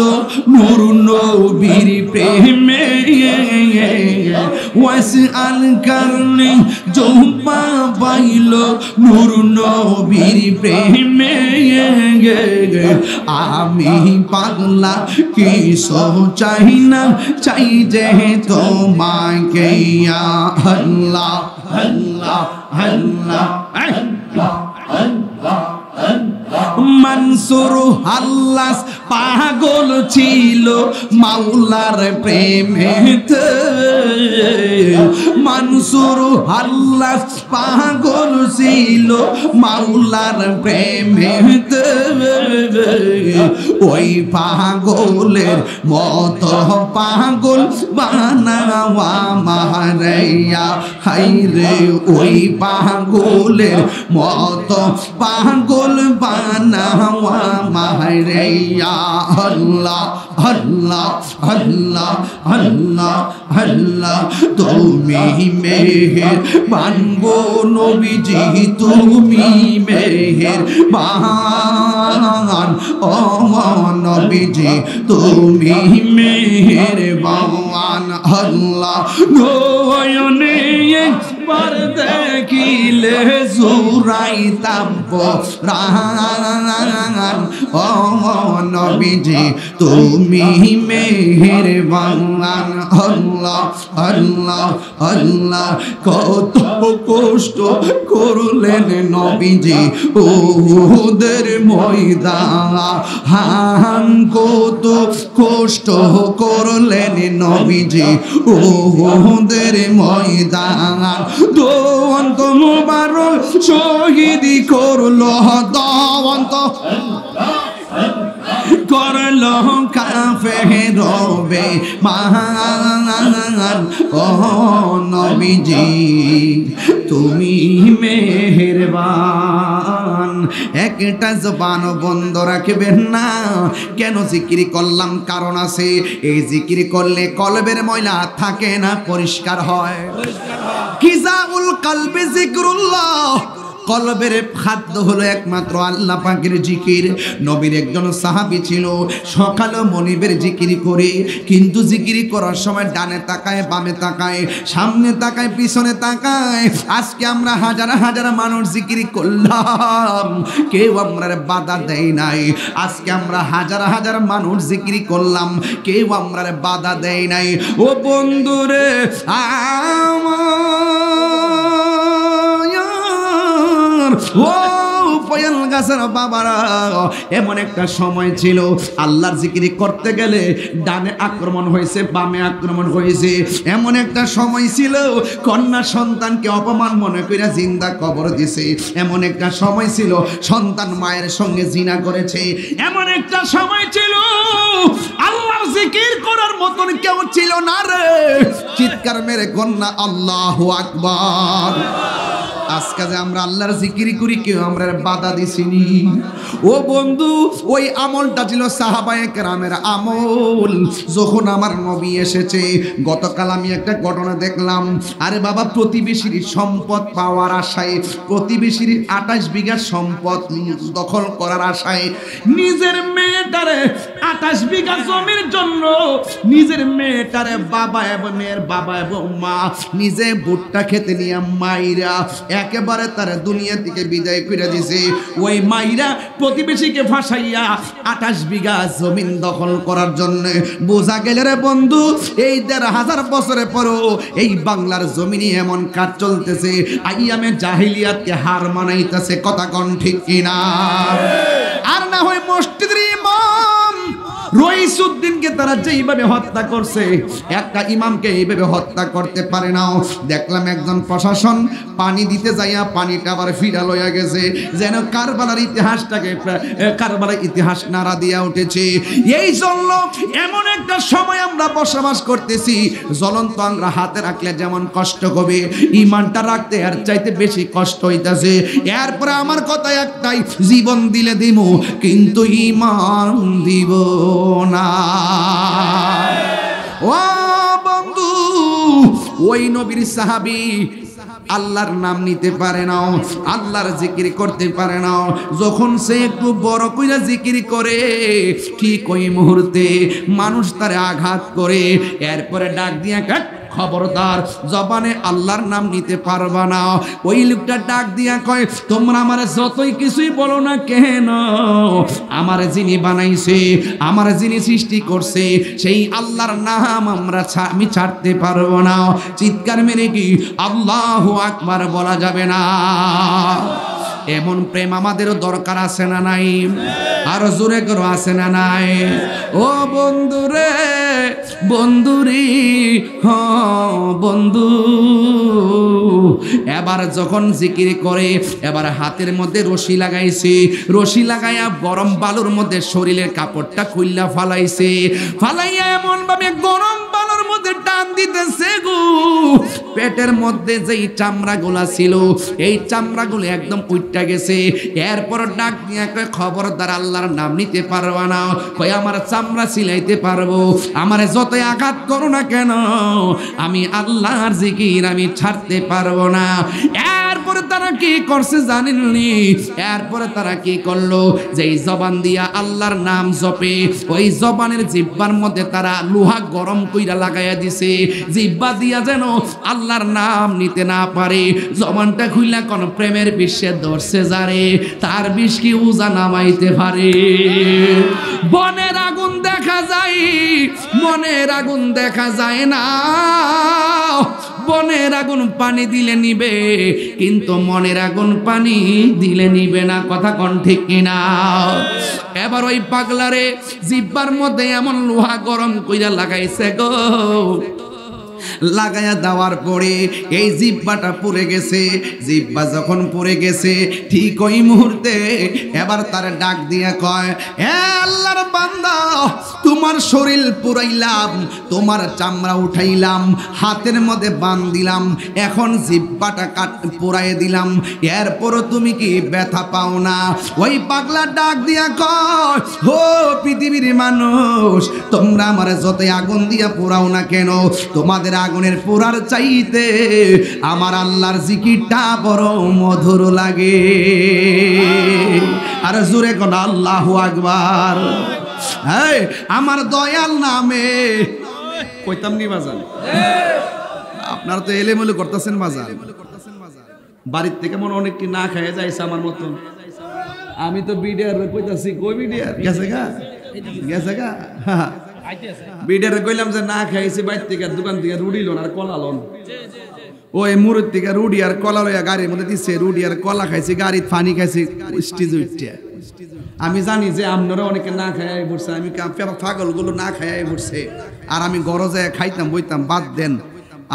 [SPEAKER 1] নূর নবীর প্রেমে ওয়াইস আল করনি জোবা পাইল নূর নবীর প্রেমে আমি পাগলা কি সো চাই না চাই যে তোমাকে আল্লাহ আল্লাহ আল্লাহ মনসুর হাল্লাস পাগল ছিল মাওলার প্রেমেতে মনসুর হাল্লাস পাগল ছিল মাওলার প্রেমেতে ওই পাগলের মতো পাগল বানাওয়া মারাইয়া হাইরে ওই পাগলের মতো পাগল বানাওয়া মারাইয়া আল্লাহ আল্লাহ আল্লাহ আল্লাহ আল্লাহ তুমি মেহের বানগো নবীজি তুমি মেহের বান ও নবীজি তুমি মেহের বান আল্লাহ নয়নে একবার দেখিলে জুরাইতাম প্রাণ ও নবীজি তুমি মেহেরবান আল্লাহ আল্লাহ আল্লাহ কত কষ্ট করলেন নবীজি ওদের ময়দান কত কষ্ট করলেন নবীজি ওদের ময়দান দোয়ান্ত মুবারক শহীদ করলো দোয়ান্ত করলো কাফের রবে মান ও নবীজি তুমি মেহেরবান। একটা জবান বন্ধ রাখবেন না। কেন জিকির করলাম? কারণ আছে। এই জিকির করলে কলবের ময়লা থাকে না, পরিষ্কার হয়। কিজাউল কলবে জিকরুল্লাহ, কলবের খাদ্য হলো একমাত্র আল্লাহ পাকের জিকির। নবীর একজন সাহাবী ছিল, সকালে মনিবের জিকির করে, কিন্তু জিকির করার সময় ডানে তাকায়, বামে তাকায়, সামনে তাকায়, পিছনে তাকায়। আজকে আমরা হাজার হাজার মানুষ জিকির করলাম, কেউ আমরা বাধা দেয় নাই। আজকে আমরা হাজার হাজার মানুষ জিকির করলাম, কেউ আমরা বাধা দেয় নাই। ও বন্ধুরে ও পয়াল গাছের বাবারা, এমন একটা সময় ছিল আল্লাহর জিকির করতে গেলে ডানে আক্রমণ হয়েছে, বামে আক্রমণ হয়েছে। এমন একটা সময় ছিল কন্যা সন্তানকে অপমান মনে করে জিন্দা কবর দিছে। এমন একটা সময় ছিল সন্তান মায়ের সঙ্গে জিনা করেছে। এমন একটা সময় ছিল আল্লাহর জিকির করার মতন কেউ ছিল না রে। চিৎকার মেরে কন্যা আল্লাহু আকবার। আজকে যে আমরা আল্লাহর জিকির করি, কেউ আমরা বাধা দিছিনি। ও বন্ধু, ওই আমলটা ছিল সাহাবায়ে কেরামের আমল। যখন আমার নবী এসেছে, গতকাল আমি একটা ঘটনা দেখলাম। আরে বাবা, প্রতিবেশীর সম্পদ পাওয়ার আশায়, প্রতিবেশীর 28 বিঘা সম্পদ দখল করার আশায় নিজের মেয়েটারে 28 বিঘা জমির জন্য নিজের মেয়েটারে বাবা এবং মেয়ের বাবা এবং মা নিজে ভুট্টা খেতে নিয়ে মাইরা একেবারে তার দুনিয়া থেকে বিদায় করে দিছে। ওই মাইরা প্রতিবেশীকে ফাঁসাইয়া 28 বিঘা জমিন দখল করার জন্য। বোঝা গেলে রে বন্ধু, এই 1500 বছরের পরও এই বাংলার জমিনে এমন কাজ চলতেছে, আইয়ামে জাহিলিয়াতকে হার মানাইতেছে। কথা কোন ঠিক কিনা? আর না হয় মসজিদের ইমাম রইসুদ্দিনকে তারা যেইভাবে হত্যা করছে, একটা ইমামকে এইভাবে হত্যা করতে পারে না। দেখলাম একজন প্রশাসন পানি দিতে যাইয়া পানিটা আবার ফিরা লইয়া গেছে, যেন কারবালার ইতিহাসটাকে, কারবালার ইতিহাস নাড়া দিয়া উঠেছে। এই জন্য এমন একটা সময় আমরা বসবাস করতেছি, জ্বলন্ত আমরা হাতে রাখলে যেমন কষ্ট হবে, ইমানটা রাখতে আর চাইতে বেশি কষ্ট হইতাছে। এরপরে আমার কথা একটাই, জীবন দিলে দিব কিন্তু ইমান দিব না। ও বন্ধু, ওই নবীর সাহাবী আল্লাহর নাম নিতে পারে না, আল্লাহর জিকির করতে পারে না। যখন সে একটু বড় কইরা জিকির করে, ঠিক ওই মুহূর্তে মানুষ তারে আঘাত করে। এরপরে ডাক দিয়া খবরদার, জবানে আল্লাহর নাম নিতে পারবা না। ওই লোকটা ডাক দিয়া কয়, তোমরা আমার যতই কিছুই বলো না কেন, আমার যিনি বানাইছে, আমার যিনি সৃষ্টি করছে, সেই আল্লাহর নাম আমি ছাড়তে পারবো না। চিৎকার মেরে কি আল্লাহু আকবার বলা যাবে না? এমন প্রেম আমাদেরও দরকার আছে না নাই? আর জোরে করো, আছে না নাই? ও বন্ধুরে, বন্ধুরি, হ বন্ধু, এবার যখন জিকির করে, এবার হাতের মধ্যে রশি লাগাইছে, রশি লাগাইয়া গরম বালুর মধ্যে শরীরের কাপড়টা খুইলা ফালাইছে, ফালাইয়া এমন ভাবে গরম বালুর মধ্যে টান দিতেছে গো, পেটের মধ্যে যেই চামড়াগুলা ছিল, এই চামড়াগুলো একদম উইট্টা গেছে। এরপর ডাক নিয়ে কয়, খবরদার আল্লাহর নাম নিতে পারবা না। কয়, আমার চামড়া সিলাইতে পারবো, আমারে যতই আঘাত করো না কেন, আমি আল্লাহর জিকির আমি ছাড়তে পারবো না। এরপরে তারা কি করছে জানেননি? এরপরে তারা কি করলো, যেই জবান দিয়া আল্লাহর নাম জপে, ওই জবানের জিহ্বার মধ্যে তারা লোহা গরম কইরা লাগাইয়া দিছে, জিহ্বা দিয়া যেন আল্লাহর নাম নিতে না পারে। জবানটা খুইলা কোন প্রেমের বিশ্বে ধরছে যারে, তার বিষ কি উজা নামাইতে পারে? বনের আগুন দেখা যায়, মনের আগুন দেখা যায় না। বনের আগুন পানি দিলে নিবে, কিন্তু মনের আগুন পানি দিলে নিবে না। কথা কোন ঠিক কিনা? এবার ওই পাগলারে জিহ্বার মধ্যে এমন লোহা গরম কইরা লাগাইছে গো, লাগায়া দেওয়ার পরে এই জিহ্বাটা পুড়ে গেছে। জিহ্বা যখন পুড়ে গেছে ঠিক ওই মুহূর্তে এবার তার ডাক দিয়ে কয়, হে আল্লাহর বান্দা, তোমার শরীর পুরাইলাম, তোমার চামড়া উঠাইলাম, হাতের মধ্যে বান দিলাম, এখন জিহ্বাটা পুরাই দিলাম, এরপরও তুমি কি ব্যথা পাও না? ওই পাগলা ডাক দিয়া কয়, ও পৃথিবীর মানুষ, তোমরা আমার যতই আগুন দিয়া পোড়াও না কেন, তোমাদের আগুনের পোড়ার চাইতে আমার আল্লাহর জিকিরটা বড় মধুর লাগে। আর জোরে কোন আল্লাহু আকবার। এই আমার দয়াল নামে কইতাম নি বাজান, আপনারা তো এলেমেলে করতেছেন বাজান। বাড়ির থেকে মনে অনেকটি না খাইয়া যাইছে আমার মতন। আমি তো বিডিআর কইতাছি, কই বিডিআর গেছে গা, গেছে গা। বিডিআর কইলাম যে না খাইছি, বাইর থেকে দোকান থেকে রুডি লোন আর কলা লোন। ওই মুরুদ থেকে রুডি আর কলা লইয়া গাড়ির মধ্যে দিচ্ছে, রুডি আর কলা খাইছি, গাড়ির পানি খাইছি স্টেজ উঠছে। আমি জানি যে আপনারা অনেকে না খাইয়াই পড়ছে, আমি পাগলগুলো না খাইয়াই পড়ছে। আর আমি গরজে খাইতাম বইতাম, বাদ দেন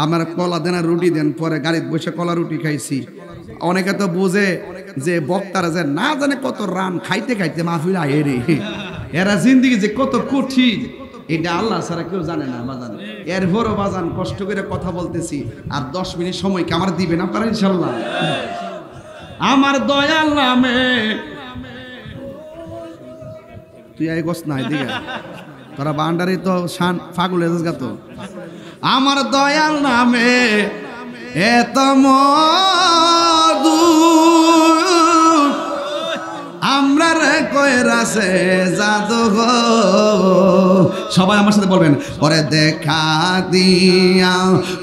[SPEAKER 1] আমার কলা দেন আর রুটি দেন, পরে গাড়িতে বসে কলা রুটি খাইছি। অনেকে তো বোঝে যে বক্তারা যে না জানে কত রান খাইতে খাইতে মাহফিল আয়ে রে, এরা জিন্দিগি যে কত কঠিন এটা আল্লাহ ছাড়া কেউ জানে না বাজান। এরপরও বাজান কষ্ট করে কথা বলতেছি, আর 10 মিনিট সময় কি আমার দিবেন আপনারা ইনশাল্লাহ? আমার দয়াল নামে তুই আই গস নাই দিগা তোরা বান্ডারি তো শান ফাগুল এসগা তো। আমার দয়াল নামে এত মধু আমরা রে কইরাছে জাদু গো। সবাই আমার সাথে বলবেন, ওরে দেখা দিয়া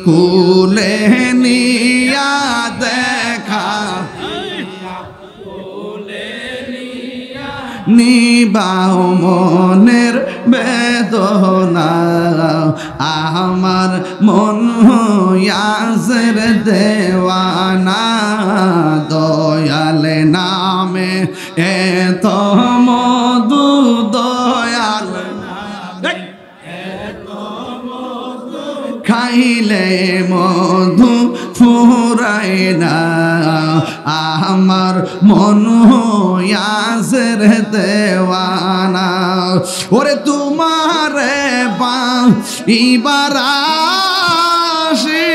[SPEAKER 1] কুলে নিয়া দেখা নিবাও মনের বেদনা, আমার মন হইয়াছের দেওয়ানা, দয়াল নামে এত মধু, দয়াল খাইলে মধু ফুরায় না, আমার মন হইয়াছের দেওয়ানা। ওরে তোমারে পাইবার আশি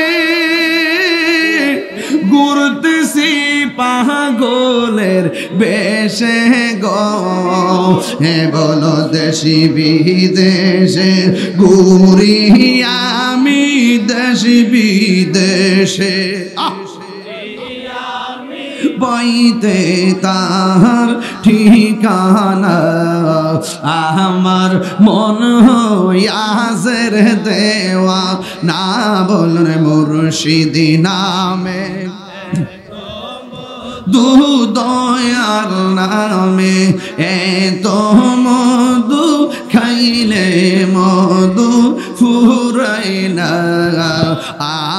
[SPEAKER 1] ঘুরতেছি পাগলের বেশে গো, হে বলো দেশি বিদেশে ঘুরি আমি, দেশি বিদেশে পাইতে তাহার ঠিকানা, আমার মন হইয়াছের দেওয়া না, বলুন মুর্শিদি নামে দু দয়ার নামে এত মধু খাইলে মধু ফুরাই না,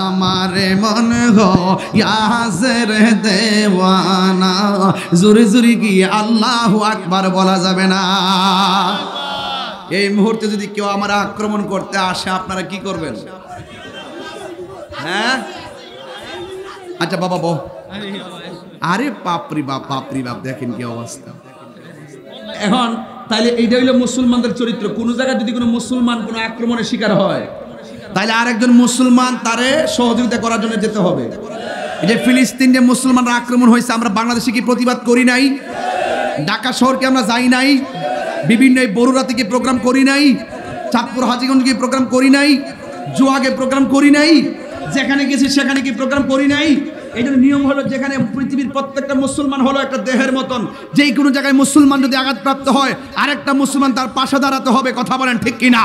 [SPEAKER 1] আমার মন হইয়াছের দেওয়ানা। জোরে জোরে কি আল্লাহু আকবার বলা যাবে না? এই মুহূর্তে যদি কেউ আমার আক্রমণ করতে আসে আপনারা কি করবেন? হ্যাঁ আচ্ছা বাবা বল। আরে বাপরি বাপ, বাপরি বাপ, দেখেন কি অবস্থা। এখন তাইলে এইটা হইলো মুসলমানদের চরিত্র। কোন জায়গায় যদি কোনো মুসলমান কোনো আক্রমণের শিকার হয়, তাইলে আরেকজন মুসলমান তারে সহযোগিতা করার জন্য যেতে হবে। এই যে ফিলিস্তিনে মুসলমানরা আক্রমণ হয়েছে, আমরা বাংলাদেশে কি প্রতিবাদ করি নাই? ঢাকা শহরকে আমরা যাই নাই? বিভিন্ন এই বরুড়াতে কি প্রোগ্রাম করি নাই? চাঁদপুর হাজীগঞ্জ কি প্রোগ্রাম করি নাই? জুয়াগে প্রোগ্রাম করি নাই? যেখানে গেছি সেখানে কি প্রোগ্রাম করি নাই? এই জন্য নিয়ম হলো, যেখানে পৃথিবীর প্রত্যেকটা মুসলমান হলো একটা দেহের মতন, যেই কোনো জায়গায় মুসলমান যদি আঘাতপ্রাপ্ত হয় আরেকটা মুসলমান তার পাশে দাঁড়াতে হবে। কথা বলেন ঠিক কিনা?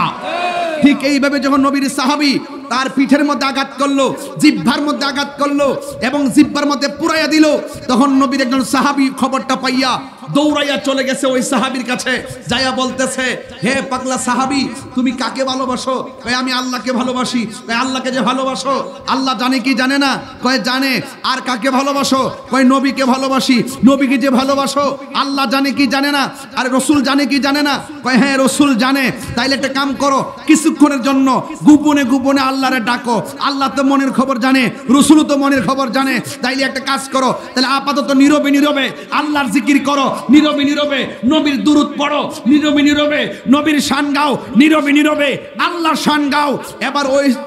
[SPEAKER 1] ঠিক এইভাবে যখন নবীর সাহাবী তার পিঠের মধ্যে আঘাত করলো, জিহ্বার মধ্যে আঘাত করলো এবং জিহ্বার মধ্যে পুরাইয়া দিল, তখন নবীর একজন সাহাবী খবরটা পাইয়া দৌড়াইয়া চলে গেছে ওই সাহাবীর কাছে, যাইয়া বলতেছে, হে পাগলা সাহাবী, তুমি কাকে ভালোবাসো? কয় আমি আল্লাহকে ভালোবাসি। কয় আল্লাহকে যে ভালোবাসো, আল্লাহ জানে কি জানে না? কয় জানে। আর কাকে ভালোবাসো? কয় নবীকে ভালোবাসি। নবীকে যে ভালোবাসো, আল্লাহ জানে কি জানে না? আর রসুল জানে কি জানে না? কয় হ্যাঁ রসুল জানে। তাইলে একটা কাম করো, কিছুক্ষণের জন্য গোপনে গোপনে আল্লাহরে ডাকো। আল্লাহ তো মনের খবর জানে, রসুলও তো মনের খবর জানে। তাইলে একটা কাজ করো, তাহলে আপাতত নীরবে নীরবে আল্লাহর জিকির করো, নীরবে নীরবে নবীর দুরূদ পড়ো, নীরবে নীরবে নবীর শান গাও, নীরবে নীরবে আল্লাহর শান গাও। এবার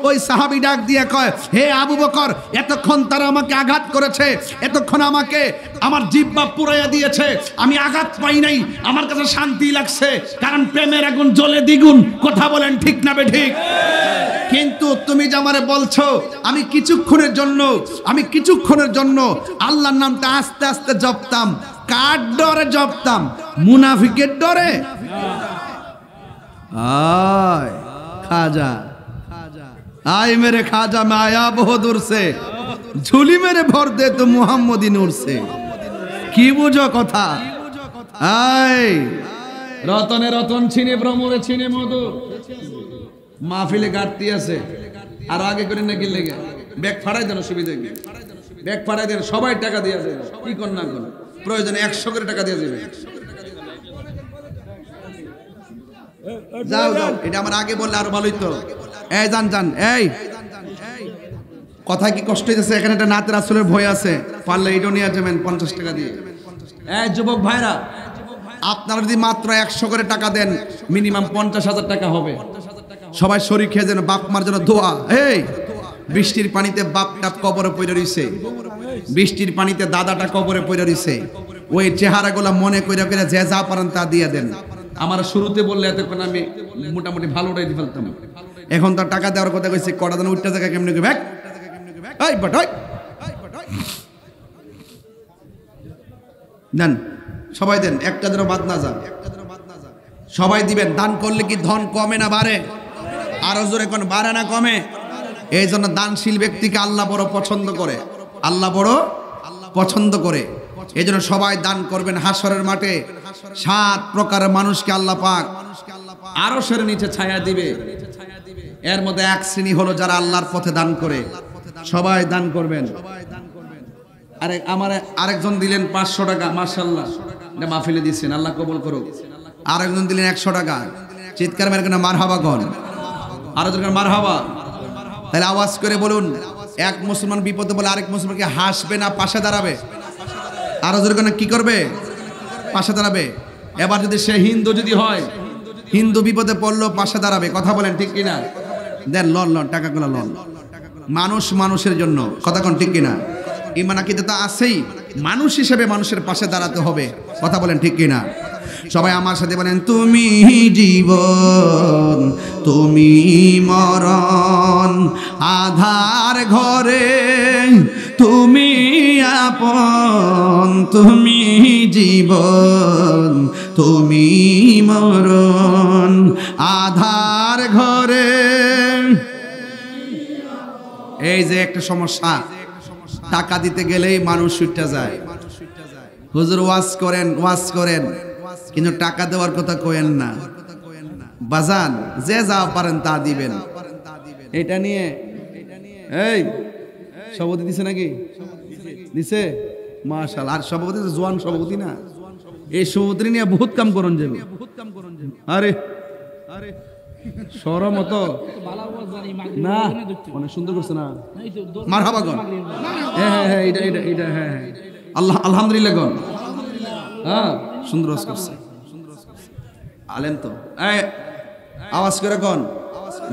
[SPEAKER 1] ওই সাহাবী ডাক দিয়ে কয়, হে আবু বকর, এতক্ষণ তারা আমাকে আঘাত করেছে, এতক্ষণ আমাকে আমার জিহ্বা পুরাইয়া দিয়েছে, আমি আঘাত পাই নাই, আমার কাছে শান্তি লাগছে, কারণ প্রেমের আগুন জ্বলে দ্বিগুণ। কথা বলেন ঠিক না বেঠিক? কিন্তু তুমি যে আমারে বলছো, আমি কিছুক্ষণের জন্য আল্লাহর নামটা আস্তে আস্তে জপতাম, কার ডরে জপতাম? মুনাফিকের ডরে? আয় খাজা, आय मेरे खाजा में आया बहुत दूर से, झूली मेरे भर दे तो मुहम्मदी नूर से। की बुझो कथा? आय रतने रतन छिने भ्रमरे छिने मधु माहफिले गाड़ती আছে আর আগে করে না কি লেগে ব্যাগ ফাড়াই দেন, সুবিধা কি? ব্যাগ ফাড়াই দেন, সবাই টাকা দিয়ে দেবে, কি কোন না কোন প্রয়োজনে 100 করে টাকা দিয়ে দেবে। যাও যাও, এটা আমার আগে বললে আরো ভালোই তো। এই জান জান, এই কথা কি কষ্ট হইতেছে? এখানে একটা নাতে রাসূলের ভয় আছে, পারলে এইটা নিয়ে যাবেন 50 টাকা দিয়ে। এই যুবক ভাইরা, আপনারা যদি মাত্র 100 করে টাকা দেন, মিনিমাম 50,000 টাকা হবে। সবাই শরীক হয়ে যেন বাপ মার জন্য দোয়া। এই বৃষ্টির পানিতে বাপটা কবরে পড়ে রইছে, বৃষ্টির পানিতে দাদাটা কবরে পড়ে রইছে, ওই চেহারাগুলো মনে কইরা কইরা যে যা পারেন তা দিয়ে দেন। আমার শুরুতে বললে এতক্ষণ আমি মোটামুটি ভালো উঠাই দিয়ে ফেলতাম, এখন তার টাকা দেওয়ার কথা কইছে, কটা দিন উঠতে জায়গা কেমনে ব্যাগ এই বটই দেন, সবাই দেন, একটা যেন বাদ না যায়, সবাই দিবেন। দান করলে কি ধন কমে না বাড়ে? আরো জোরে কোন বাড়ে না কমে? এই জন্য দানশীল ব্যক্তিকে আল্লাহ বড় পছন্দ করে, আল্লাহ বড় পছন্দ করে। এই জন্য সবাই দান করবেন। হাসরের মাঠে 7 প্রকারের মানুষকে আল্লাহ পাক আরশের নিচে ছায়া দিবে। এর মধ্যে এক শ্রেণী হলো যারা আল্লাহর পথে দান করে। সবাই দান করবেন। আমার আরেকজন দিলেন 500 টাকা, মাশাআল্লাহ, এটা মাহফিলে দিচ্ছেন, আল্লাহ কবুল করুক। আরেকজন দিলেন 100 টাকা, চিৎকার মেরে কেন মারহাবা কন, আরো দরকার মারহাবা। তাহলে আওয়াজ করে বলুন, এক মুসলমান বিপদে বলে আরেক মুসলমানকে হাসবে না পাশে দাঁড়াবে? আরো দরকার কি করবে? পাশে দাঁড়াবে। এবার যদি সে হিন্দু যদি হয়, হিন্দু বিপদে পড়লো পাশে দাঁড়াবে। কথা বলেন ঠিক কিনা? দেন লন লন, টাকাগুলো লন। মানুষ মানুষের জন্য, কথা কোন ঠিক কিনা? ঈমান আকীদা তো আছেই, মানুষ হিসেবে মানুষের পাশে দাঁড়াতে হবে। কথা বলেন ঠিক কিনা? সবাই আমার সাথে বলেন, তুমি জীবন তুমি মরণ, আধার ঘরে তুমি আপন, তুমি জীবন তুমি মরণ, আধার ঘরে। এই যে একটা সমস্যা, টাকা দিতে গেলেই মানুষ ছুটে যায়। হুজুর ওয়াজ করেন, কিন্তু টাকা দেওয়ার কথা কইেন না বাজান, যে যা পারেন তা দিবেন। এটা নিয়ে এই সভাপতি দিছে নাকি? দিছে, মাশাআল্লাহ। আর সভাপতি জোয়ান সভাপতি না, এই সভাপতি নিয়ে বহুত কাম করন যাবে। আরে আরে শরম মতো না, অনেক সুন্দর করছে না, মারহাবা গন। হ্যাঁ হ্যাঁ, এটা হ্যাঁ, আল্লাহ আলহামদুলিল্লাহ গন। হ্যাঁ, সুন্দর করছে, আলেম তো। আওয়াজ করে কোন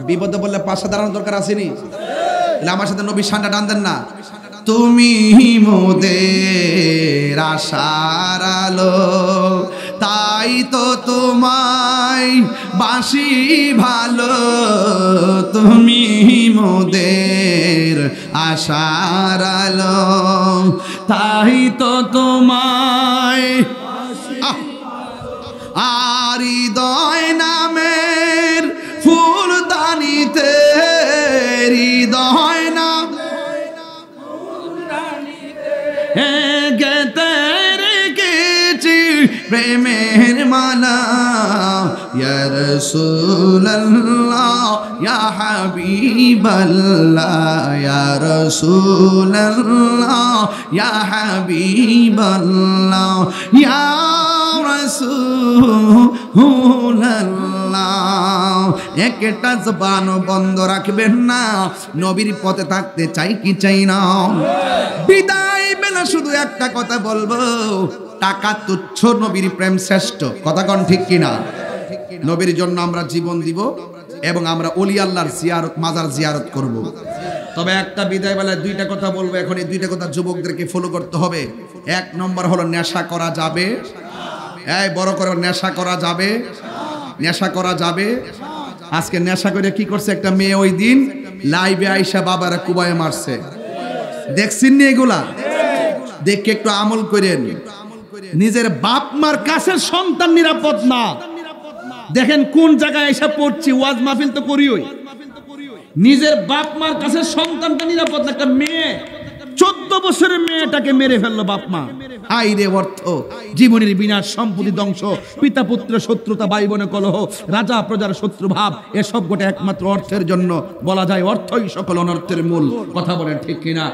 [SPEAKER 1] বিপদে বললে পাশে দাঁড়ানোর দরকার আসেনি? আমার সাথে নবীর শানটা টান দেন না। তুমি মোদের আশার আলো, তাই তো তোমায় বাসি ভালো, তুমি মোদের আশার আলো, তাই তো তোমায়। আর হৃদয় নামের ফুলদানিতে, হৃদয় নাম গেতে রেখেছি প্রেমের মালা ইয়া রাসূলুল্লাহ ইয়া হাবিবাল্লাহ ইয়া রাসূলুল্লাহ ইয়া হাবিবাল্লাহ ইয়া রাসূলুল্লাহ। একটা জবান বন্ধ রাখবেন না, নবীর পথে থাকতে চাই কি চাই না। বিদায় বেলা শুধু একটা কথা বলবো, টাকা তুচ্ছ, নবীর প্রেম শ্রেষ্ঠ। কথা কোন ঠিক কিনা? নবীর জন্য আমরা জীবন দিব এবং আমরা ওলি আল্লাহর জিয়ারত, মাজার জিয়ারত করব। তবে একটা বিদায় বেলায় দুইটা কথা বলবো। এখন এই দুইটা কথা যুবকদেরকে ফলো করতে হবে। এক নম্বর হলো নেশা করা যাবে, এই বড় করে নেশা করা যাবে, নেশা করা যাবে। আজকে নেশা করে কি করছে একটা মেয়ে, ওই দিন লাইভে আইসা বাবারা কুবায় মারছে, দেখছেন নি এগুলা? দেখে একটু আমল করেন। নিজের বাপ মার কাছে সন্তান নিরাপদ না, দেখেন কোন জায়গায় এসে পড়ছি। ওয়াজ মাহফিল তো করিওই, নিজের বাপ মার কাছে সন্তানটা নিরাপদ না। একটা মেয়ে 14 বছরের মেয়েটাকে মেরে ফেললো বাপ মা। আইরে অর্থ, জীবনের বিনাশ, সম্পত্তি ধ্বংস, পিতা পুত্র শত্রুতা, ভাই বোনের কলহ, রাজা প্রজার শত্রু ভাব, এসব গোটা একমাত্র অর্থের জন্য। বলা যায় অর্থই সকল অনর্থের মূল। কথা বলেন ঠিক কিনা?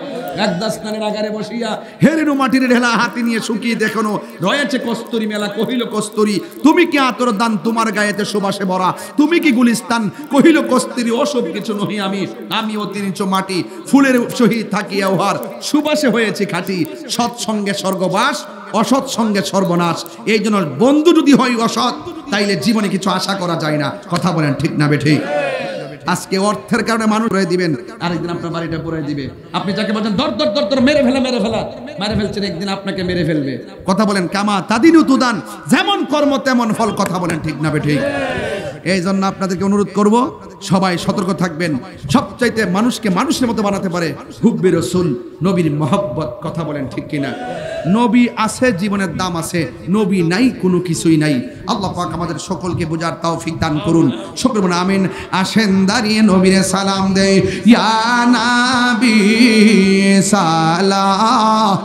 [SPEAKER 1] একদা স্নানের আগারে বসিয়া হেরেনু মাটির ঢেলা হাতি নিয়ে শুকিয়ে দেখানো রয়েছে কস্তুরী মেলা। কহিল কস্তুরী তুমি কি আতর দান, তোমার গায়েতে সুবাসে ভরা, তুমি কি গুলিস্তান? কহিল কস্তুরী ওসব কিছু নহি আমি, আমি অতিরিচ মাটি, ফুলের সহিত থাকিয়া উহার সুবাসে হয়েছে খাঁটি। সৎসঙ্গে স্বর্গবাস, অসৎ সঙ্গে সর্বনাশ। এই জন্য বন্ধু যদি হয় অসৎ, তাইলে জীবনে কিছু আশা করা যায় না। কথা বলেন ঠিক না বেঠি? আজকে অর্থের কারণে মানুষ পড়ে দিবেন, আরেকদিন আপনার বাড়িটা পড়ে দিবে। আপনি যাকে বলছেন দর দর দর দর মেরে ফেলা মেরে ফেলা, মেরে ফেলছেন, একদিন আপনাকে মেরে ফেলবে। কথা বলেন কামা তাদিনু তুদান, যেমন কর্ম তেমন ফল। কথা বলেন ঠিক না বেঠি? এই জন্য আপনাদেরকে অনুরোধ করব, সবাই সতর্ক থাকবেন। সবচাইতে মানুষকে মানুষের মতো বানাতে পারে হুব্বে রাসূল, নবীর মহব্বত। কথা বলেন ঠিক কিনা? নবী আছে, জীবনের দাম আছে, নবী নাই কোনো কিছুই নাই। আল্লাহ পাক আমাদের সকলকে বোঝার তৌফিক দান করুন। সকলে বলুন আমিন। আসেন দাঁড়িয়ে নবীরে সালাম দেই, ইয়া নবী সালাম।